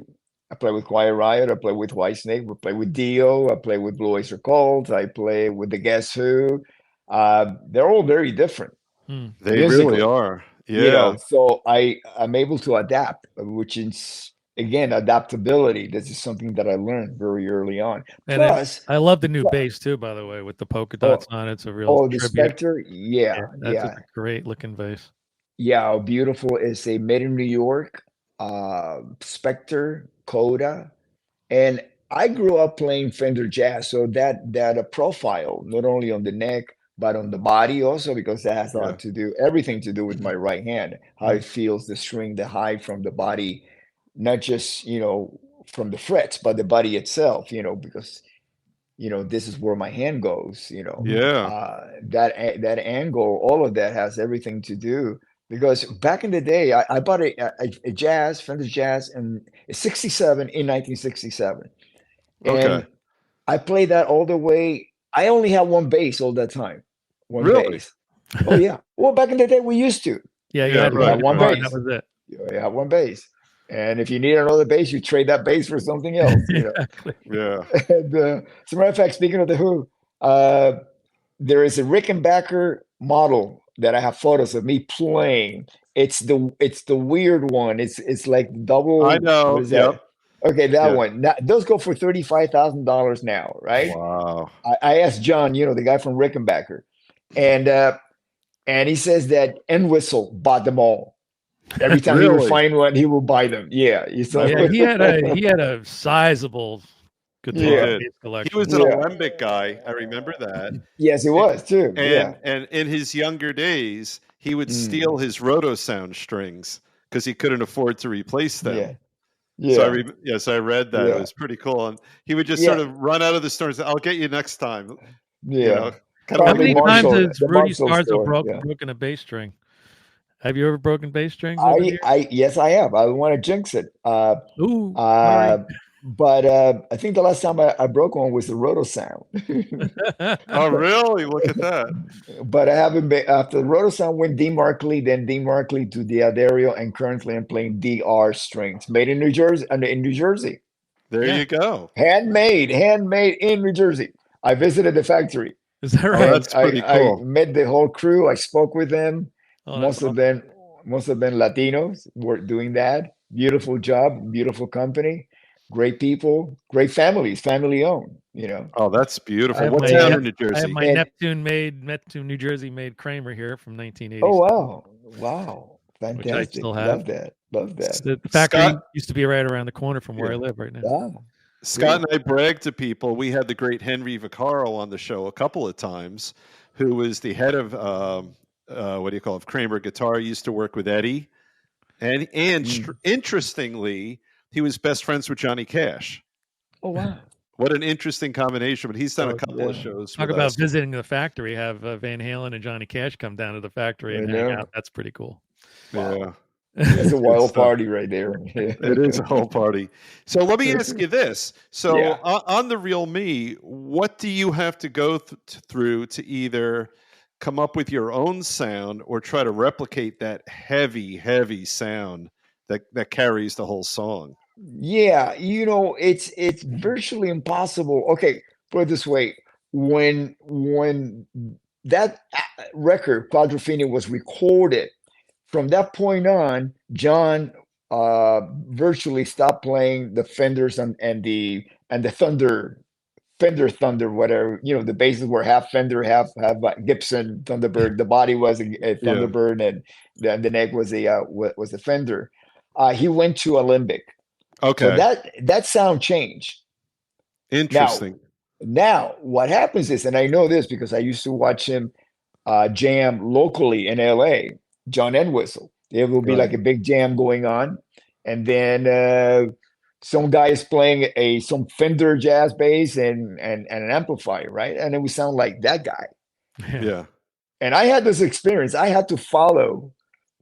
I play with Quiet Riot, I play with Whitesnake, we play with Dio, I play with Blue Oyster Cult, I play with the Guess Who. They're all very different. They really are. Yeah. So I'm able to adapt, which is again adaptability. This is something that I learned very early on. And Plus, I love the new bass too, by the way, with the polka dots on it. It's a real the tribute. Spectre, That's a great looking bass. Yeah, beautiful. It's a made in New York, Spectre, Coda, and I grew up playing Fender Jazz, so that profile not only on the neck but on the body also, because that has a lot to do, everything to do with my right hand, how it feels the string, the height from the body, not just from the frets, but the body itself, because this is where my hand goes, that angle, all of that has everything to do. Because back in the day, I bought a jazz, Fender Jazz, in 67 in 1967. And I played that all the way. I only had one bass all that time. One bass. Oh, yeah. Well, back in the day, we used to. Yeah, you had one bass. That was it. You had one bass. And if you need another bass, you trade that bass for something else. Exactly. Yeah. And, as a matter of fact, speaking of the Who, there is a Rickenbacker model that I have photos of me playing. It's the weird one. It's like double. I know. What is that? Okay, that one. Now, those go for $35,000 now, right? Wow. I asked John, the guy from Rickenbacker, and he says that Entwistle bought them all. Every time he would find one, he would buy them. Yeah, he had a sizable guitar collection. He was an alembic guy. I remember that. Yes, he was too. And in his younger days, he would steal his Rotosound strings because he couldn't afford to replace them. Yeah. So I read that. It was pretty cool. And he would just sort of run out of the store and say, "I'll get you next time." Yeah. How many times has Rudy Sarzo broken a bass string? Have you ever broken bass strings? Yes, I have. I don't want to jinx it. But I think the last time I broke one was the Rotosound. Oh, really? Look at that. But I haven't been, after the Rotosound went D. Markley, then D. Markley to the Adagio, and currently I'm playing DR strings, made in New Jersey. There you go. Handmade in New Jersey. I visited the factory. Is that right? Oh, that's pretty cool. I met the whole crew. I spoke with them. Most of them Latinos were doing that. Beautiful job, beautiful company. Great people, great families, family owned, Oh, that's beautiful. What town in New Jersey? I have my Neptune, New Jersey made Kramer here from 1980. Oh, wow. Fantastic. Which I still have. Love that. The factory used to be right around the corner from where I live right now. Scott and I brag to people. We had the great Henry Vaccaro on the show a couple of times, who was the head of, Kramer Guitar. He used to work with Eddie. And interestingly, he was best friends with Johnny Cash. Oh, wow. What an interesting combination. But he's done a So, couple of Yeah, shows talk with about us. visiting the factory. Have Van Halen and Johnny Cash come down to the factory I and hang know. out. That's pretty cool. Yeah. That's a Good wild stuff. party right there. It is a whole party. So let me ask you this. So Yeah. on The Real Me, what do you have to go through to either come up with your own sound or try to replicate that heavy, heavy sound that carries the whole song? Yeah, it's virtually impossible. Okay, put it this way. When that record, Quadrophenia, was recorded, from that point on, John virtually stopped playing the Fenders and the Thunder, whatever. The basses were half Fender, half Gibson Thunderbird. The body was a Yeah. Thunderbird, and the neck was a Fender. He went to Alembic. So Okay. that sound changed. Now, Interesting. now what happens is, and I know this because I used to watch him jam locally in LA, John Entwistle. There will be Right. like a big jam going on, and then some guy is playing some Fender jazz bass and an amplifier, right? And it would sound like that guy. Yeah. And I had this experience. I had to follow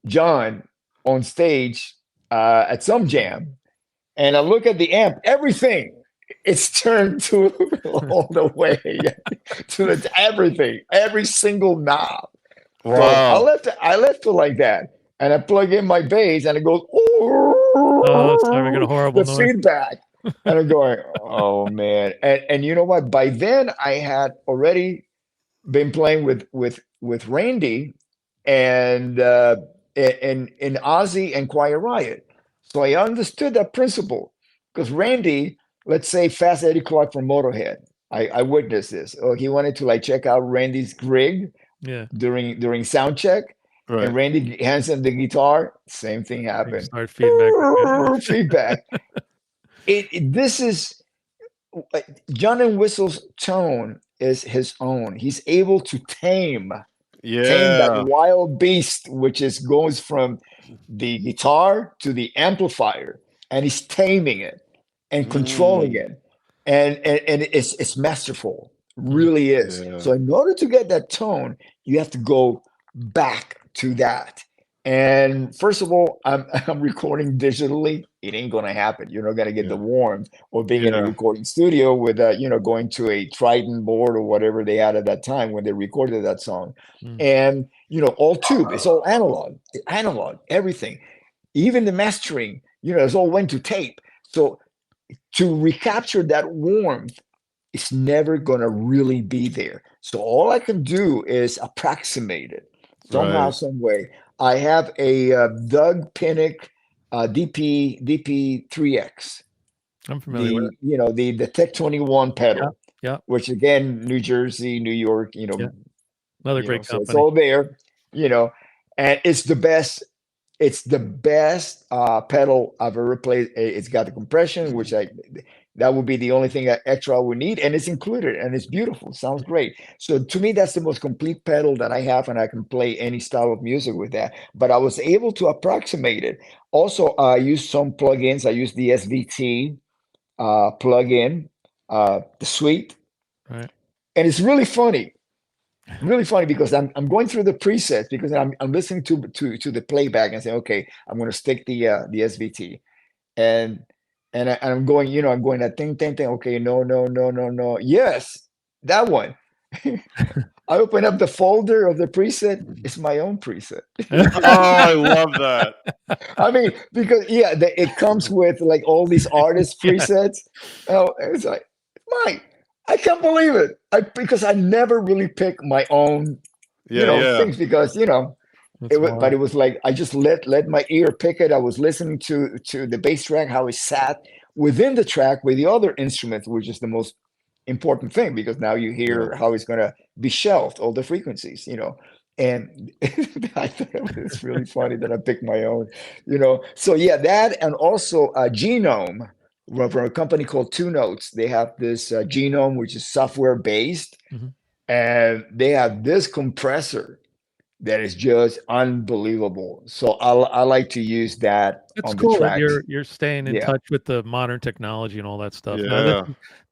John on stage at some jam, and I look at the amp, everything it's turned to all the way to everything, every single knob. So Wow. I left it like that, and I plug in my bass, and it goes, Oh, it's starting to get a horrible the noise. feedback, and I'm going, oh man, and you know what? By then I had already been playing with Randy and in Ozzy and Quiet Riot. So I understood that principle because Randy, let's say Fast Eddie Clark from Motorhead, I witnessed this. Oh, he wanted to like check out Randy's rig Yeah. during sound check, Right. and Randy hands him the guitar. Same thing You happened. start feedback. Feedback. This is John and Whistle's tone is his own. He's able to tame that Yeah. wild beast, which goes from the guitar to the amplifier, and he's taming it and controlling Mm. it, and it's masterful, really is. Yeah. So in order to get that tone, you have to go back to that. And first of all, I'm recording digitally. It ain't gonna happen. You're not gonna get the Yeah. warmth or being in a Yeah. recording studio with going to a Triton board or whatever they had at that time when they recorded that song. Mm. And all tube, it's all analog, everything. Even the mastering, it's all went to tape. So to recapture that warmth, it's never gonna really be there. So all I can do is approximate it somehow, Right. some way. I have a Doug Pinnick DP3X, I'm familiar with the Tech 21 pedal, Yeah. which again, New Jersey, New York, Yeah. Another great so it's company. all there, and it's the best. It's the best pedal I've ever played. It's got the compression, which that would be the only thing extra I would need, and it's included, and it's beautiful. Sounds great. So to me, that's the most complete pedal that I have, and I can play any style of music with that. But I was able to approximate it. Also, I used some plugins. I used the SVT plugin, the suite, Right. and it's really funny. Really funny because I'm going through the presets because I'm listening to the playback and saying, okay, I'm going to stick the SVT, and I'm going, I'm going that thing. Okay, no, yes, that one. I open up the folder of the preset. It's my own preset. Oh, I love that. I mean, because it comes with like all these artist Yeah. presets. Oh, it's like, Mike, I can't believe it. Because I never really pick my own, Yeah. things because That's but wild. it was like I just let my ear pick it. I was listening to the bass track, how it sat within the track with the other instruments, which is the most important thing because now you hear how it's going to be shelved, all the frequencies, and I thought it was really funny that I picked my own, So yeah, that, and also Genome from a company called Two Notes. They have this Genome, which is software based, Mhm. and they have this compressor that is just unbelievable. So I like to use that It's on the cool that tracks. you're staying in Yeah. touch with the modern technology and all that stuff. Now, Yeah.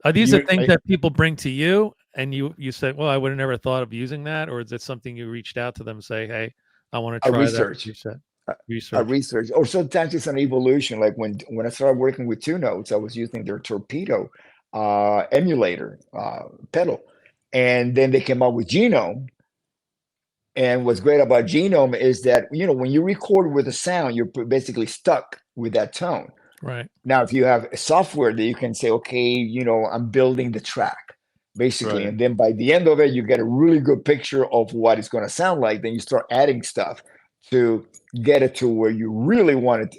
are these the You, things I, that people bring to you, and you say, "Well, I would have never thought of using that," or is it something you reached out to them and say, "Hey, I want to I try that"? research. You said I, I research, research, or sometimes it's an evolution. Like when I started working with Two Notes, I was using their Torpedo emulator pedal, and then they came out with Genome. And what's great about Genome is that when you record with a sound, you're basically stuck with that tone. right? Now, if you have a software that you can say, okay, I'm building the track basically, Right. and then by the end of it, you get a really good picture of what it's going to sound like. Then you start adding stuff to get it to where you really want it,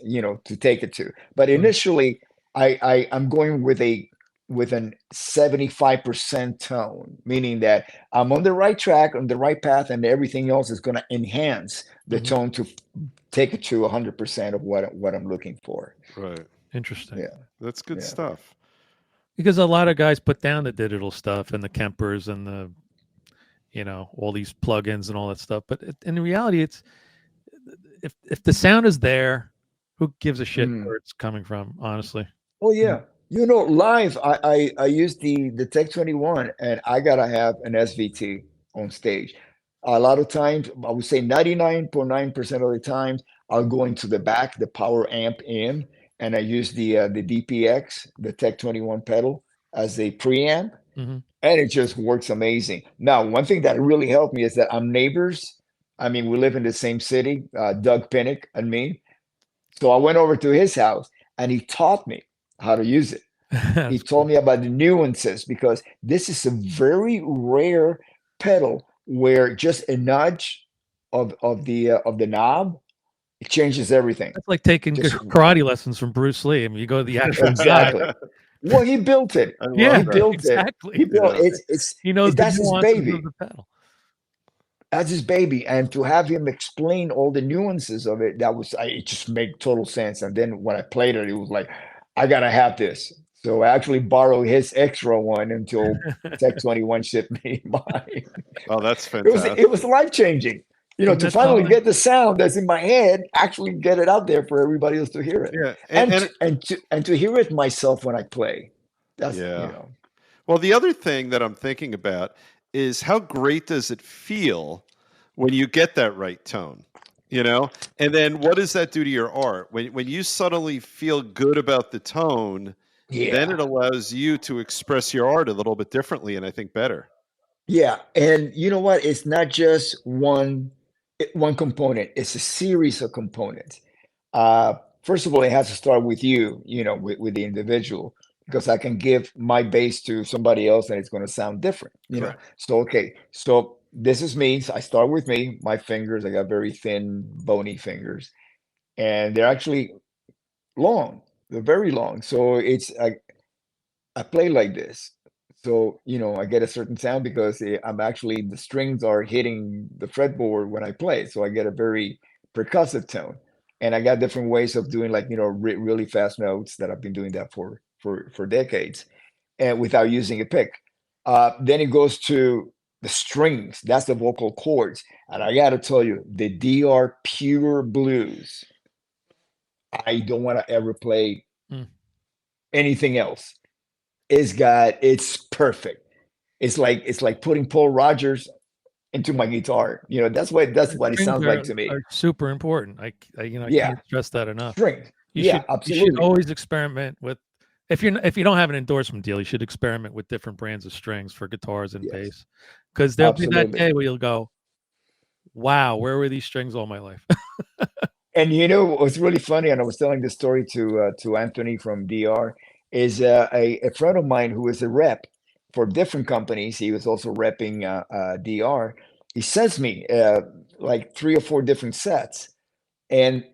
to take it to. But Right. initially, I'm going with an 75% tone, meaning that I'm on the right track, on the right path, and everything else is going to enhance the Mhm. tone to take it to 100% of what I'm looking for. Right. Interesting. Yeah. That's good Yeah. stuff. Because a lot of guys put down the digital stuff and the Kempers and the all these plugins and all that stuff. But in reality, it's if the sound is there, who gives a shit Mm. where it's coming from? Honestly. Oh yeah. Live, I use the Tech 21, and I gotta have an SVT on stage. A lot of times, I would say 99.9% of the times, I'll go into the back, the power amp in, and I use the DPX, the Tech 21 pedal, as a preamp, Hmm. and it just works amazing. Now, one thing that really helped me is that I'm neighbors. I mean, we live in the same city, Doug Pinnick and me. So I went over to his house, and he taught me how to use it. He That's told cool. me about the nuances, because this is a very rare pedal where just a nudge of the knob, it changes everything. That's like taking Just karate lessons from Bruce Lee. I mean, you go to the actual guy. exactly. Well, he built it. I Yeah, love He that. built it. exactly. He built Yeah. He knows the that's his nuances of baby. the pedal. That's his baby. And to have him explain all the nuances of it, it just made total sense. And then when I played it, it was like, I gotta have this. So I actually borrowed his extra one until Tech 21 shipped me mine. Oh, that's It was fantastic. it was life changing. Isn't To that finally something? get the sound that's in my head, actually get it out there for everybody else to hear it, Yeah. and to hear it myself when I play. That's Yeah. Well, the other thing that I'm thinking about is how great does it feel when you get that right tone, And then what does that do to your art? When you suddenly feel good about the tone, then it yeah. allows you to express your art a little bit differently and I think better. Yeah, and you know what? It's not just one component. It's a series of components. Uh, First of all, it has to start with you, with the individual, because I can give my bass to somebody else and it's going to sound different. Correct. So, okay, so this is me. So I start with me, my fingers. I got very thin, bony fingers, and they're actually long. They're very long. So I play like this. So, I get a certain sound because I'm actually, the strings are hitting the fretboard when I play. So I get a very percussive tone. And I got different ways of doing, like, really fast notes that I've been doing that for decades, and without using a pick. Then it goes to the strings. That's the vocal cords. And I got to tell you, the DR pure blues, I don't want to ever play Mm. anything else. It's perfect. It's like putting Paul Rogers into my guitar. That's what it Strings sounds like to me. are super important. I Yeah, can't stress that enough. strings. You Yeah, should absolutely. always experiment with if you don't have an endorsement deal, you should experiment with different brands of strings for guitars and Yes, bass, because there'll be that absolutely. day where you'll go, "Wow, where were these strings all my life?" And what's really funny, and I was telling this story to Anthony from DR, is a friend of mine who is a rep for different companies. He was also repping DR. He sends me like 3 or 4 different sets, and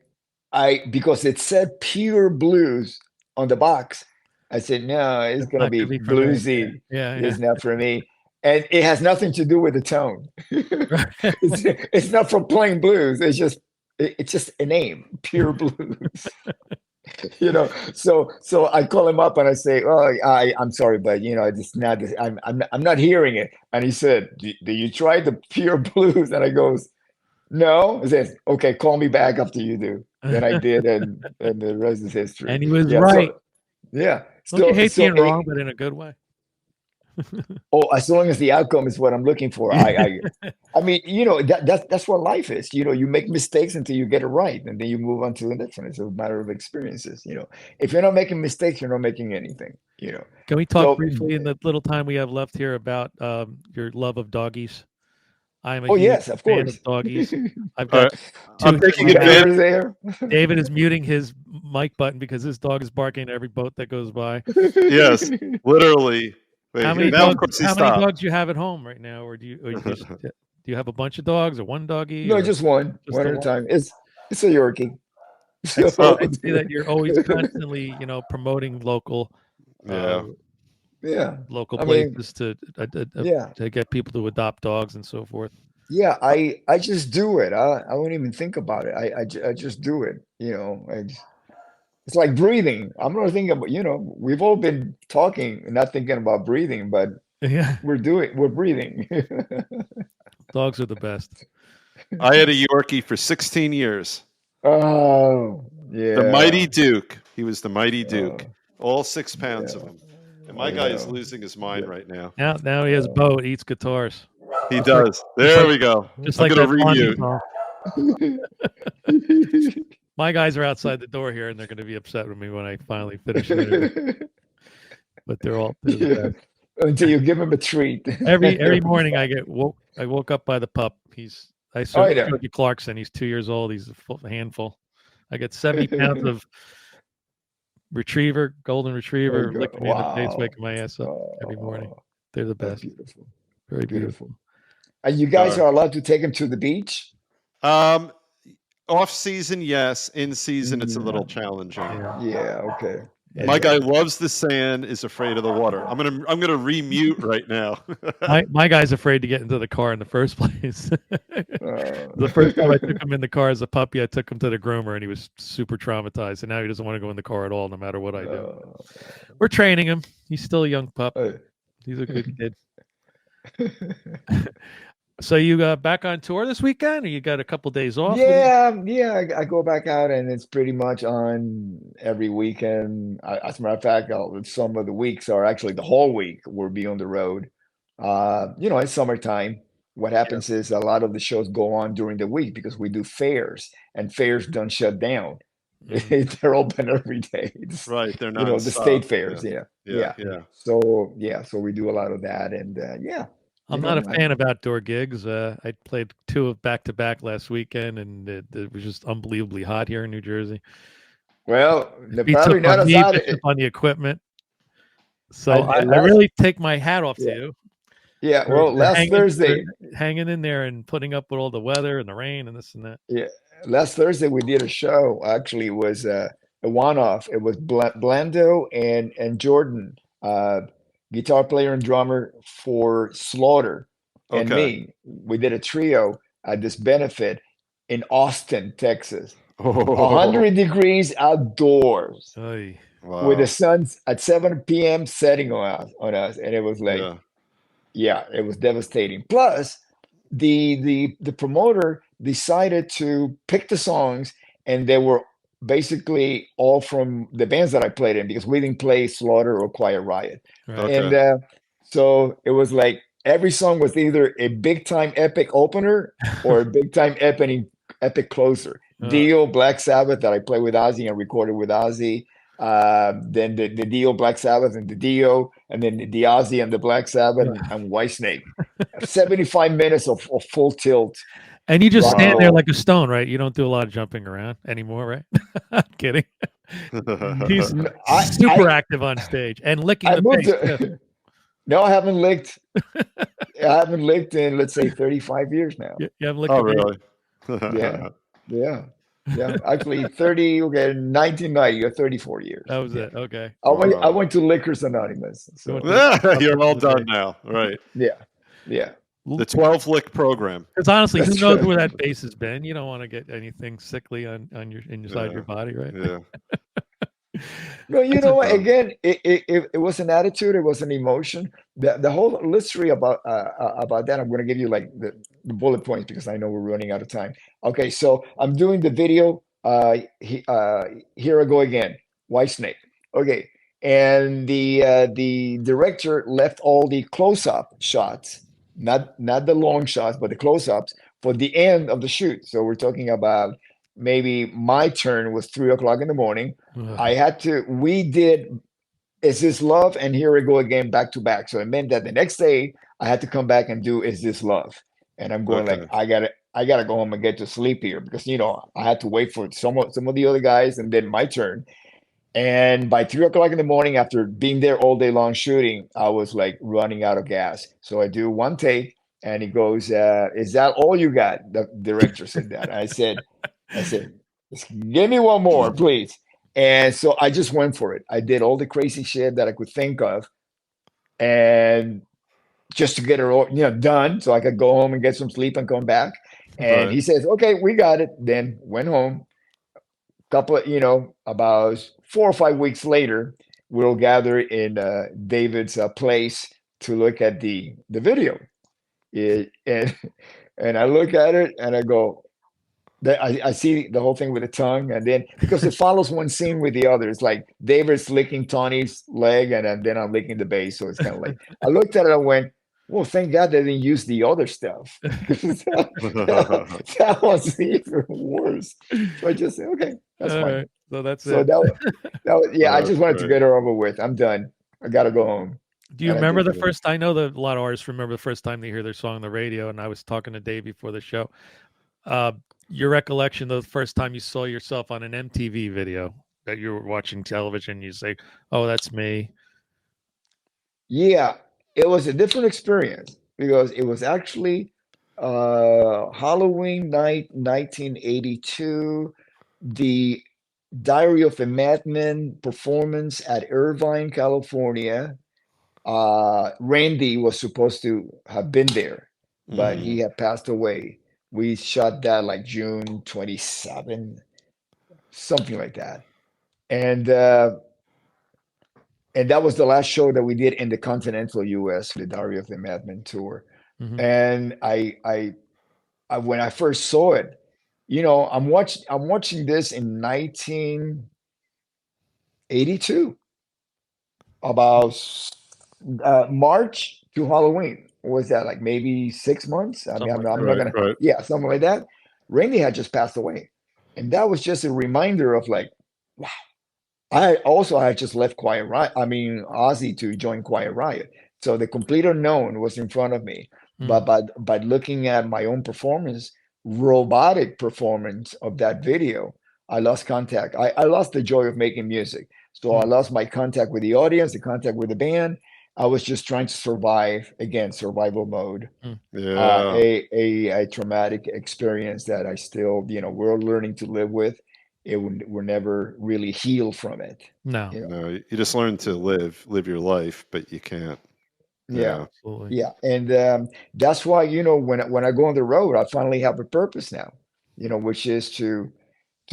because it said pure blues on the box, I said, no, it's That's gonna not gonna be be for me. bluesy. Yeah, yeah, It's not for me. And it has nothing to do with the tone. yeah. It's not for playing blues. It's just a name, pure blues. So I call him up and I say, oh, I'm sorry, but it's not. I'm not hearing it. And he said, do you try the pure blues? And I goes, No, it says, okay, call me back after you do. Then I did, and the rest is history. And he was Yeah, right. so yeah. Don't you hate So being wrong, but in a good way? as long as the outcome is what I'm looking for, I mean, that's what life is. You make mistakes until you get it right, and then you move on to the next one. It's a matter of experiences. If you're not making mistakes, you're not making anything. Can we talk So, briefly in the little time we have left here about your love of doggies? I'm a oh huge yes, of fan course. of doggies. I've All got right. I'm two taking here right now. advantage. there. David is muting his mic button because his dog is barking at every boat that goes by. Yes, literally. Wait, How many now of dogs? course he How many stopped. dogs you have at home right now, or do you have a bunch of dogs or one doggy? No, or just one just at the a one? time. It's a Yorkie. I So, see that you're always constantly, promoting local, Yeah. yeah. local I mean, places to yeah. get people to adopt dogs and so forth. Yeah, I just do it. I won't even think about it. I just do it. It's like breathing. I'm not thinking about, we've all been talking and not thinking about breathing, but Yeah, we're breathing. dogs are the best. I had a Yorkie for 16 years. Oh, The Mighty yeah. Duke. He was the Mighty Duke. Oh, All 6 pounds of yeah. him. And my guy is Yeah. losing his mind Yeah. right now. Now he has Bo eats guitars. He Just like- does. There like- we go. Just I'm like going that to Blondie remute. song. My guys are outside the door here, and they're going to be upset with me when I finally finish the interview. But they're the Yeah. best. Until you give him a treat. Every morning I woke up by the pup. I Oh, served yeah. Turkey Clarkson. He's 2 years old. He's a handful. I get 70 pounds of golden retriever, There you go. licking me in the face, Wow. waking my ass up every morning. Oh, They're the that's best. beautiful. Very Beautiful. beautiful. And you guys are allowed to take him to the beach? Off season, yes. In season, it's a little challenging. Yeah, okay. My guy loves the sand, is afraid of the water. I'm gonna remute right now. My guy's afraid to get into the car in the first place. The first time I took him in the car as a puppy, I took him to the groomer, and he was super traumatized. And now he doesn't want to go in the car at all, no matter what I do. We're training him. He's still a young pup. He's a good kid. So you got back on tour this weekend, or you got a couple days off? Yeah. I go back out, and it's pretty much on every weekend. As a matter of fact, some of the weeks are actually the whole week we'll be on the road. It's summertime. What happens is a lot of the shows go on during the week because we do fairs, and fairs don't shut down. They're open every day. Right, they're not. The state fairs. Yeah. So we do a lot of that, and I'm not a fan of outdoor gigs. I played 2 of back-to-back last weekend, and it was just unbelievably hot here in New Jersey. Well, they're Beats probably up not on as me, hot. beats up on the equipment. So I I really take my hat off to you. Yeah, for well, last Thursday, hanging in there and putting up with all the weather and the rain and this and that. yeah, last Thursday we did a show. Actually, it was a one-off. It was Blando and Jordan, guitar player and drummer for Slaughter, and me. We did a trio at this benefit in Austin, Texas. 100 degrees outdoors Oy. Wow. with the sun at 7 p.m. setting on us, and it was like, it was devastating. Plus, the promoter decided to pick the songs, and they were basically all from the bands that I played in, because we didn't play Slaughter or Quiet Riot. Right. And so it was like every song was either a big time epic opener or a big time epic closer. Dio, Black Sabbath, that I played with Ozzy and recorded with Ozzy. Then the Dio, Black Sabbath, and the Dio, and then the Ozzy and the Black Sabbath and Whitesnake. 75 minutes of full tilt. And you just stand there like a stone, right? You don't do a lot of jumping around anymore, right? I'm kidding. He's super active on stage and licking the bass. No, I haven't licked. I haven't licked in, let's say, 35 years now. You haven't licked the really? Yeah. Actually, 1990 or 34 years. That was it. Okay. I went to Liquors Anonymous. So. You're all done now, right? Yeah. The 12 lick program. Because honestly, who knows where that bass has been? You don't want to get anything sickly on your inside your body, right? Yeah. No, you That's know a- what? Again, it was an attitude. It was an emotion. The whole history about that. I'm going to give you like the bullet points because I know we're running out of time. Okay, so I'm doing the video. Here I go again. Whitesnake. Okay, and the director left all the close-up shots, not the long shots, but the close-ups for the end of the shoot. So we're talking about maybe my turn was 3 o'clock in the morning. Ugh. We did Is This Love and Here We Go Again back to back. So it meant that the next day I had to come back and do Is This Love. And I'm going like, Okay. I gotta go home and get to sleep here because I had to wait for some of the other guys and then my turn. And by 3 o'clock in the morning, after being there all day long shooting, I was like running out of gas. So I do one take and he goes, is that all you got? The director said that. I said, "Just give me one more, please." And so I just went for it. I did all the crazy shit that I could think of, and just to get it all, done, so I could go home and get some sleep and come back. And Right. he says, "Okay, we got it." Then went home. About 4 or 5 weeks later, we'll gather in David's place to look at the video. And and I look at it and I go, I see the whole thing with the tongue, and then because it follows one scene with the other, it's like David's licking Tony's leg, and then I'm licking the bass. So it's kind of like I looked at it and went, "Well, thank God they didn't use the other stuff because that was even worse." So I just said, "Okay, that's All fine." right. So that's So it. yeah. I That's just wanted to great. get it over with. I'm done. I got to go home, Do you and I remember did. the first? I know that a lot of artists remember the first time they hear their song on the radio, and I was talking to Dave before the show. Uh, your recollection of the first time you saw yourself on an MTV video that you were watching television, you say, "Oh, that's me." Yeah, it was a different experience because it was actually Halloween night, 1982, the Diary of a Madman performance at Irvine, California. Randy was supposed to have been there, but he had passed away. We shot that like June 27, something like that. And that was the last show that we did in the continental US, the Diary of the Madman tour. Mhm. And I when I first saw it, I'm watching this in 1982, about March to Halloween. What was that, like maybe 6 months? I mean, Something like I'm that. not Right. gonna, Right. yeah, something like that. Randy had just passed away, and that was just a reminder of like, wow. I had just left Quiet Riot. I mean, Ozzy to join Quiet Riot. So the complete unknown was in front of me. Mm. But by looking at my own performance, robotic performance of that video, I lost contact. I lost the joy of making music. So I Mm. lost my contact with the audience, the contact with the band. I was just trying to survive, again, survival mode. Mm. Yeah. A traumatic experience that I still, we're learning to live with. We're never really healed from it. No, You know? No, you just learn to live your life, but you can't. Yeah, Yeah. absolutely. yeah, and that's why when I go on the road, I finally have a purpose now. Which is to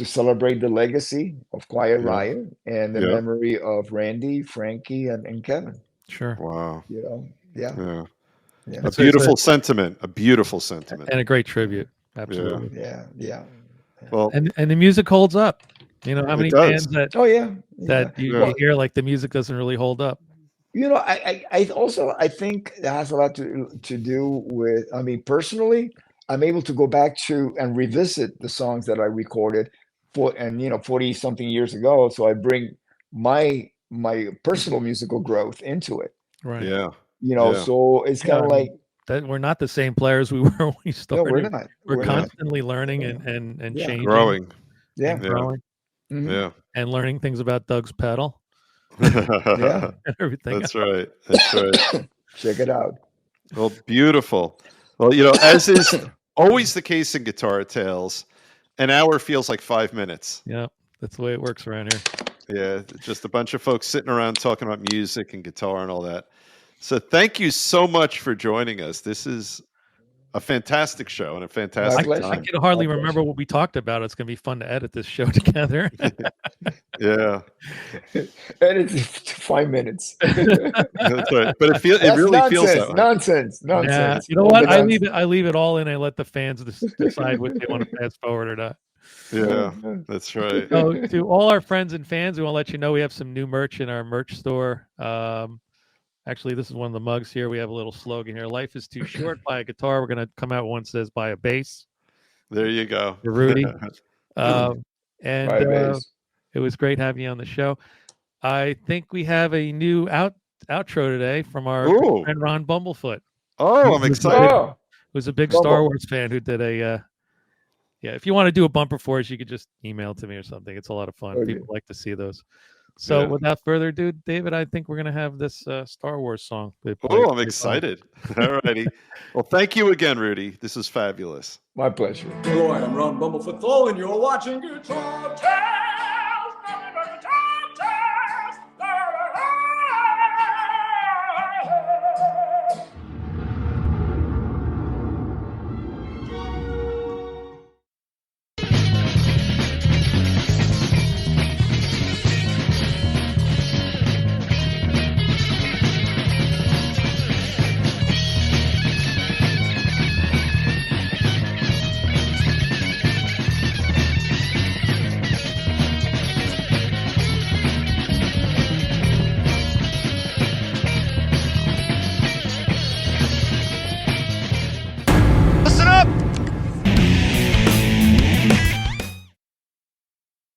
celebrate the legacy of Quiet Yeah. Riot and the Yeah. memory of Randy, Frankie, and Kevin. Sure. Wow. Yeah, Yeah. yeah, A It's a beautiful sentiment. A beautiful sentiment. and a great tribute. Yeah. Absolutely. yeah, yeah. Well, And the music holds up. You know how it many does. bands that Oh yeah, yeah. that you, Yeah. you hear like the music doesn't really hold up. I also I think that has a lot to do with. I mean, personally, I'm able to go back to and revisit the songs that I recorded 40 something years ago. So I bring my personal musical growth into it. Right. Yeah. Yeah. So it's Yeah. kind I of mean, like, that we're not the same players we were when we no, we're started. not. We're We're not. constantly learning Yeah. and Yeah. changing Growing. Yeah. and Yeah. growing Mhm. Yeah. and learning things about Doug's pedal Yeah. and everything That's else. right. That's right. Check it out. Well, beautiful. Well, as is always the case in Guitar Tales, an hour feels like 5 minutes. Yeah, that's the way it works around here. Yeah, just a bunch of folks sitting around talking about music and guitar and all that. So thank you so much for joining us. This is a fantastic show and a My fantastic pleasure. I time. can hardly My remember pleasure. what we talked about. It's going to be fun to edit this show together. Yeah, And it's 5 minutes. that's right. But it That's really feels that nonsense, way. nonsense. You know All the what? I nonsense. leave it all in and let the fans decide what they want to fast forward or not. Yeah, that's right. So to all our friends and fans, we want to let you know we have some new merch in our merch store. Actually, this is one of the mugs here. We have a little slogan here: "Life is too short. Buy a guitar." We're gonna come out one says "Buy a bass." There you go. For Rudy. And My base. it was great having you on the show. I think we have a new outro today from our good Ooh. friend Ron Bumblefoot. Oh, I'm excited. Oh, Who's a big Bumble. Star Wars fan who did a yeah. If you want to do a bumper for us, you could just email to me or something. It's a lot of fun. Okay. People like to see those. So Yeah. without further ado, David, I think we're gonna have this Star Wars song. Oh, I'm excited. All righty. Well, thank you again, Rudy. This is fabulous. My pleasure. Hello, I'm Ron Bumblefoot, and you're watching Guitar Tales.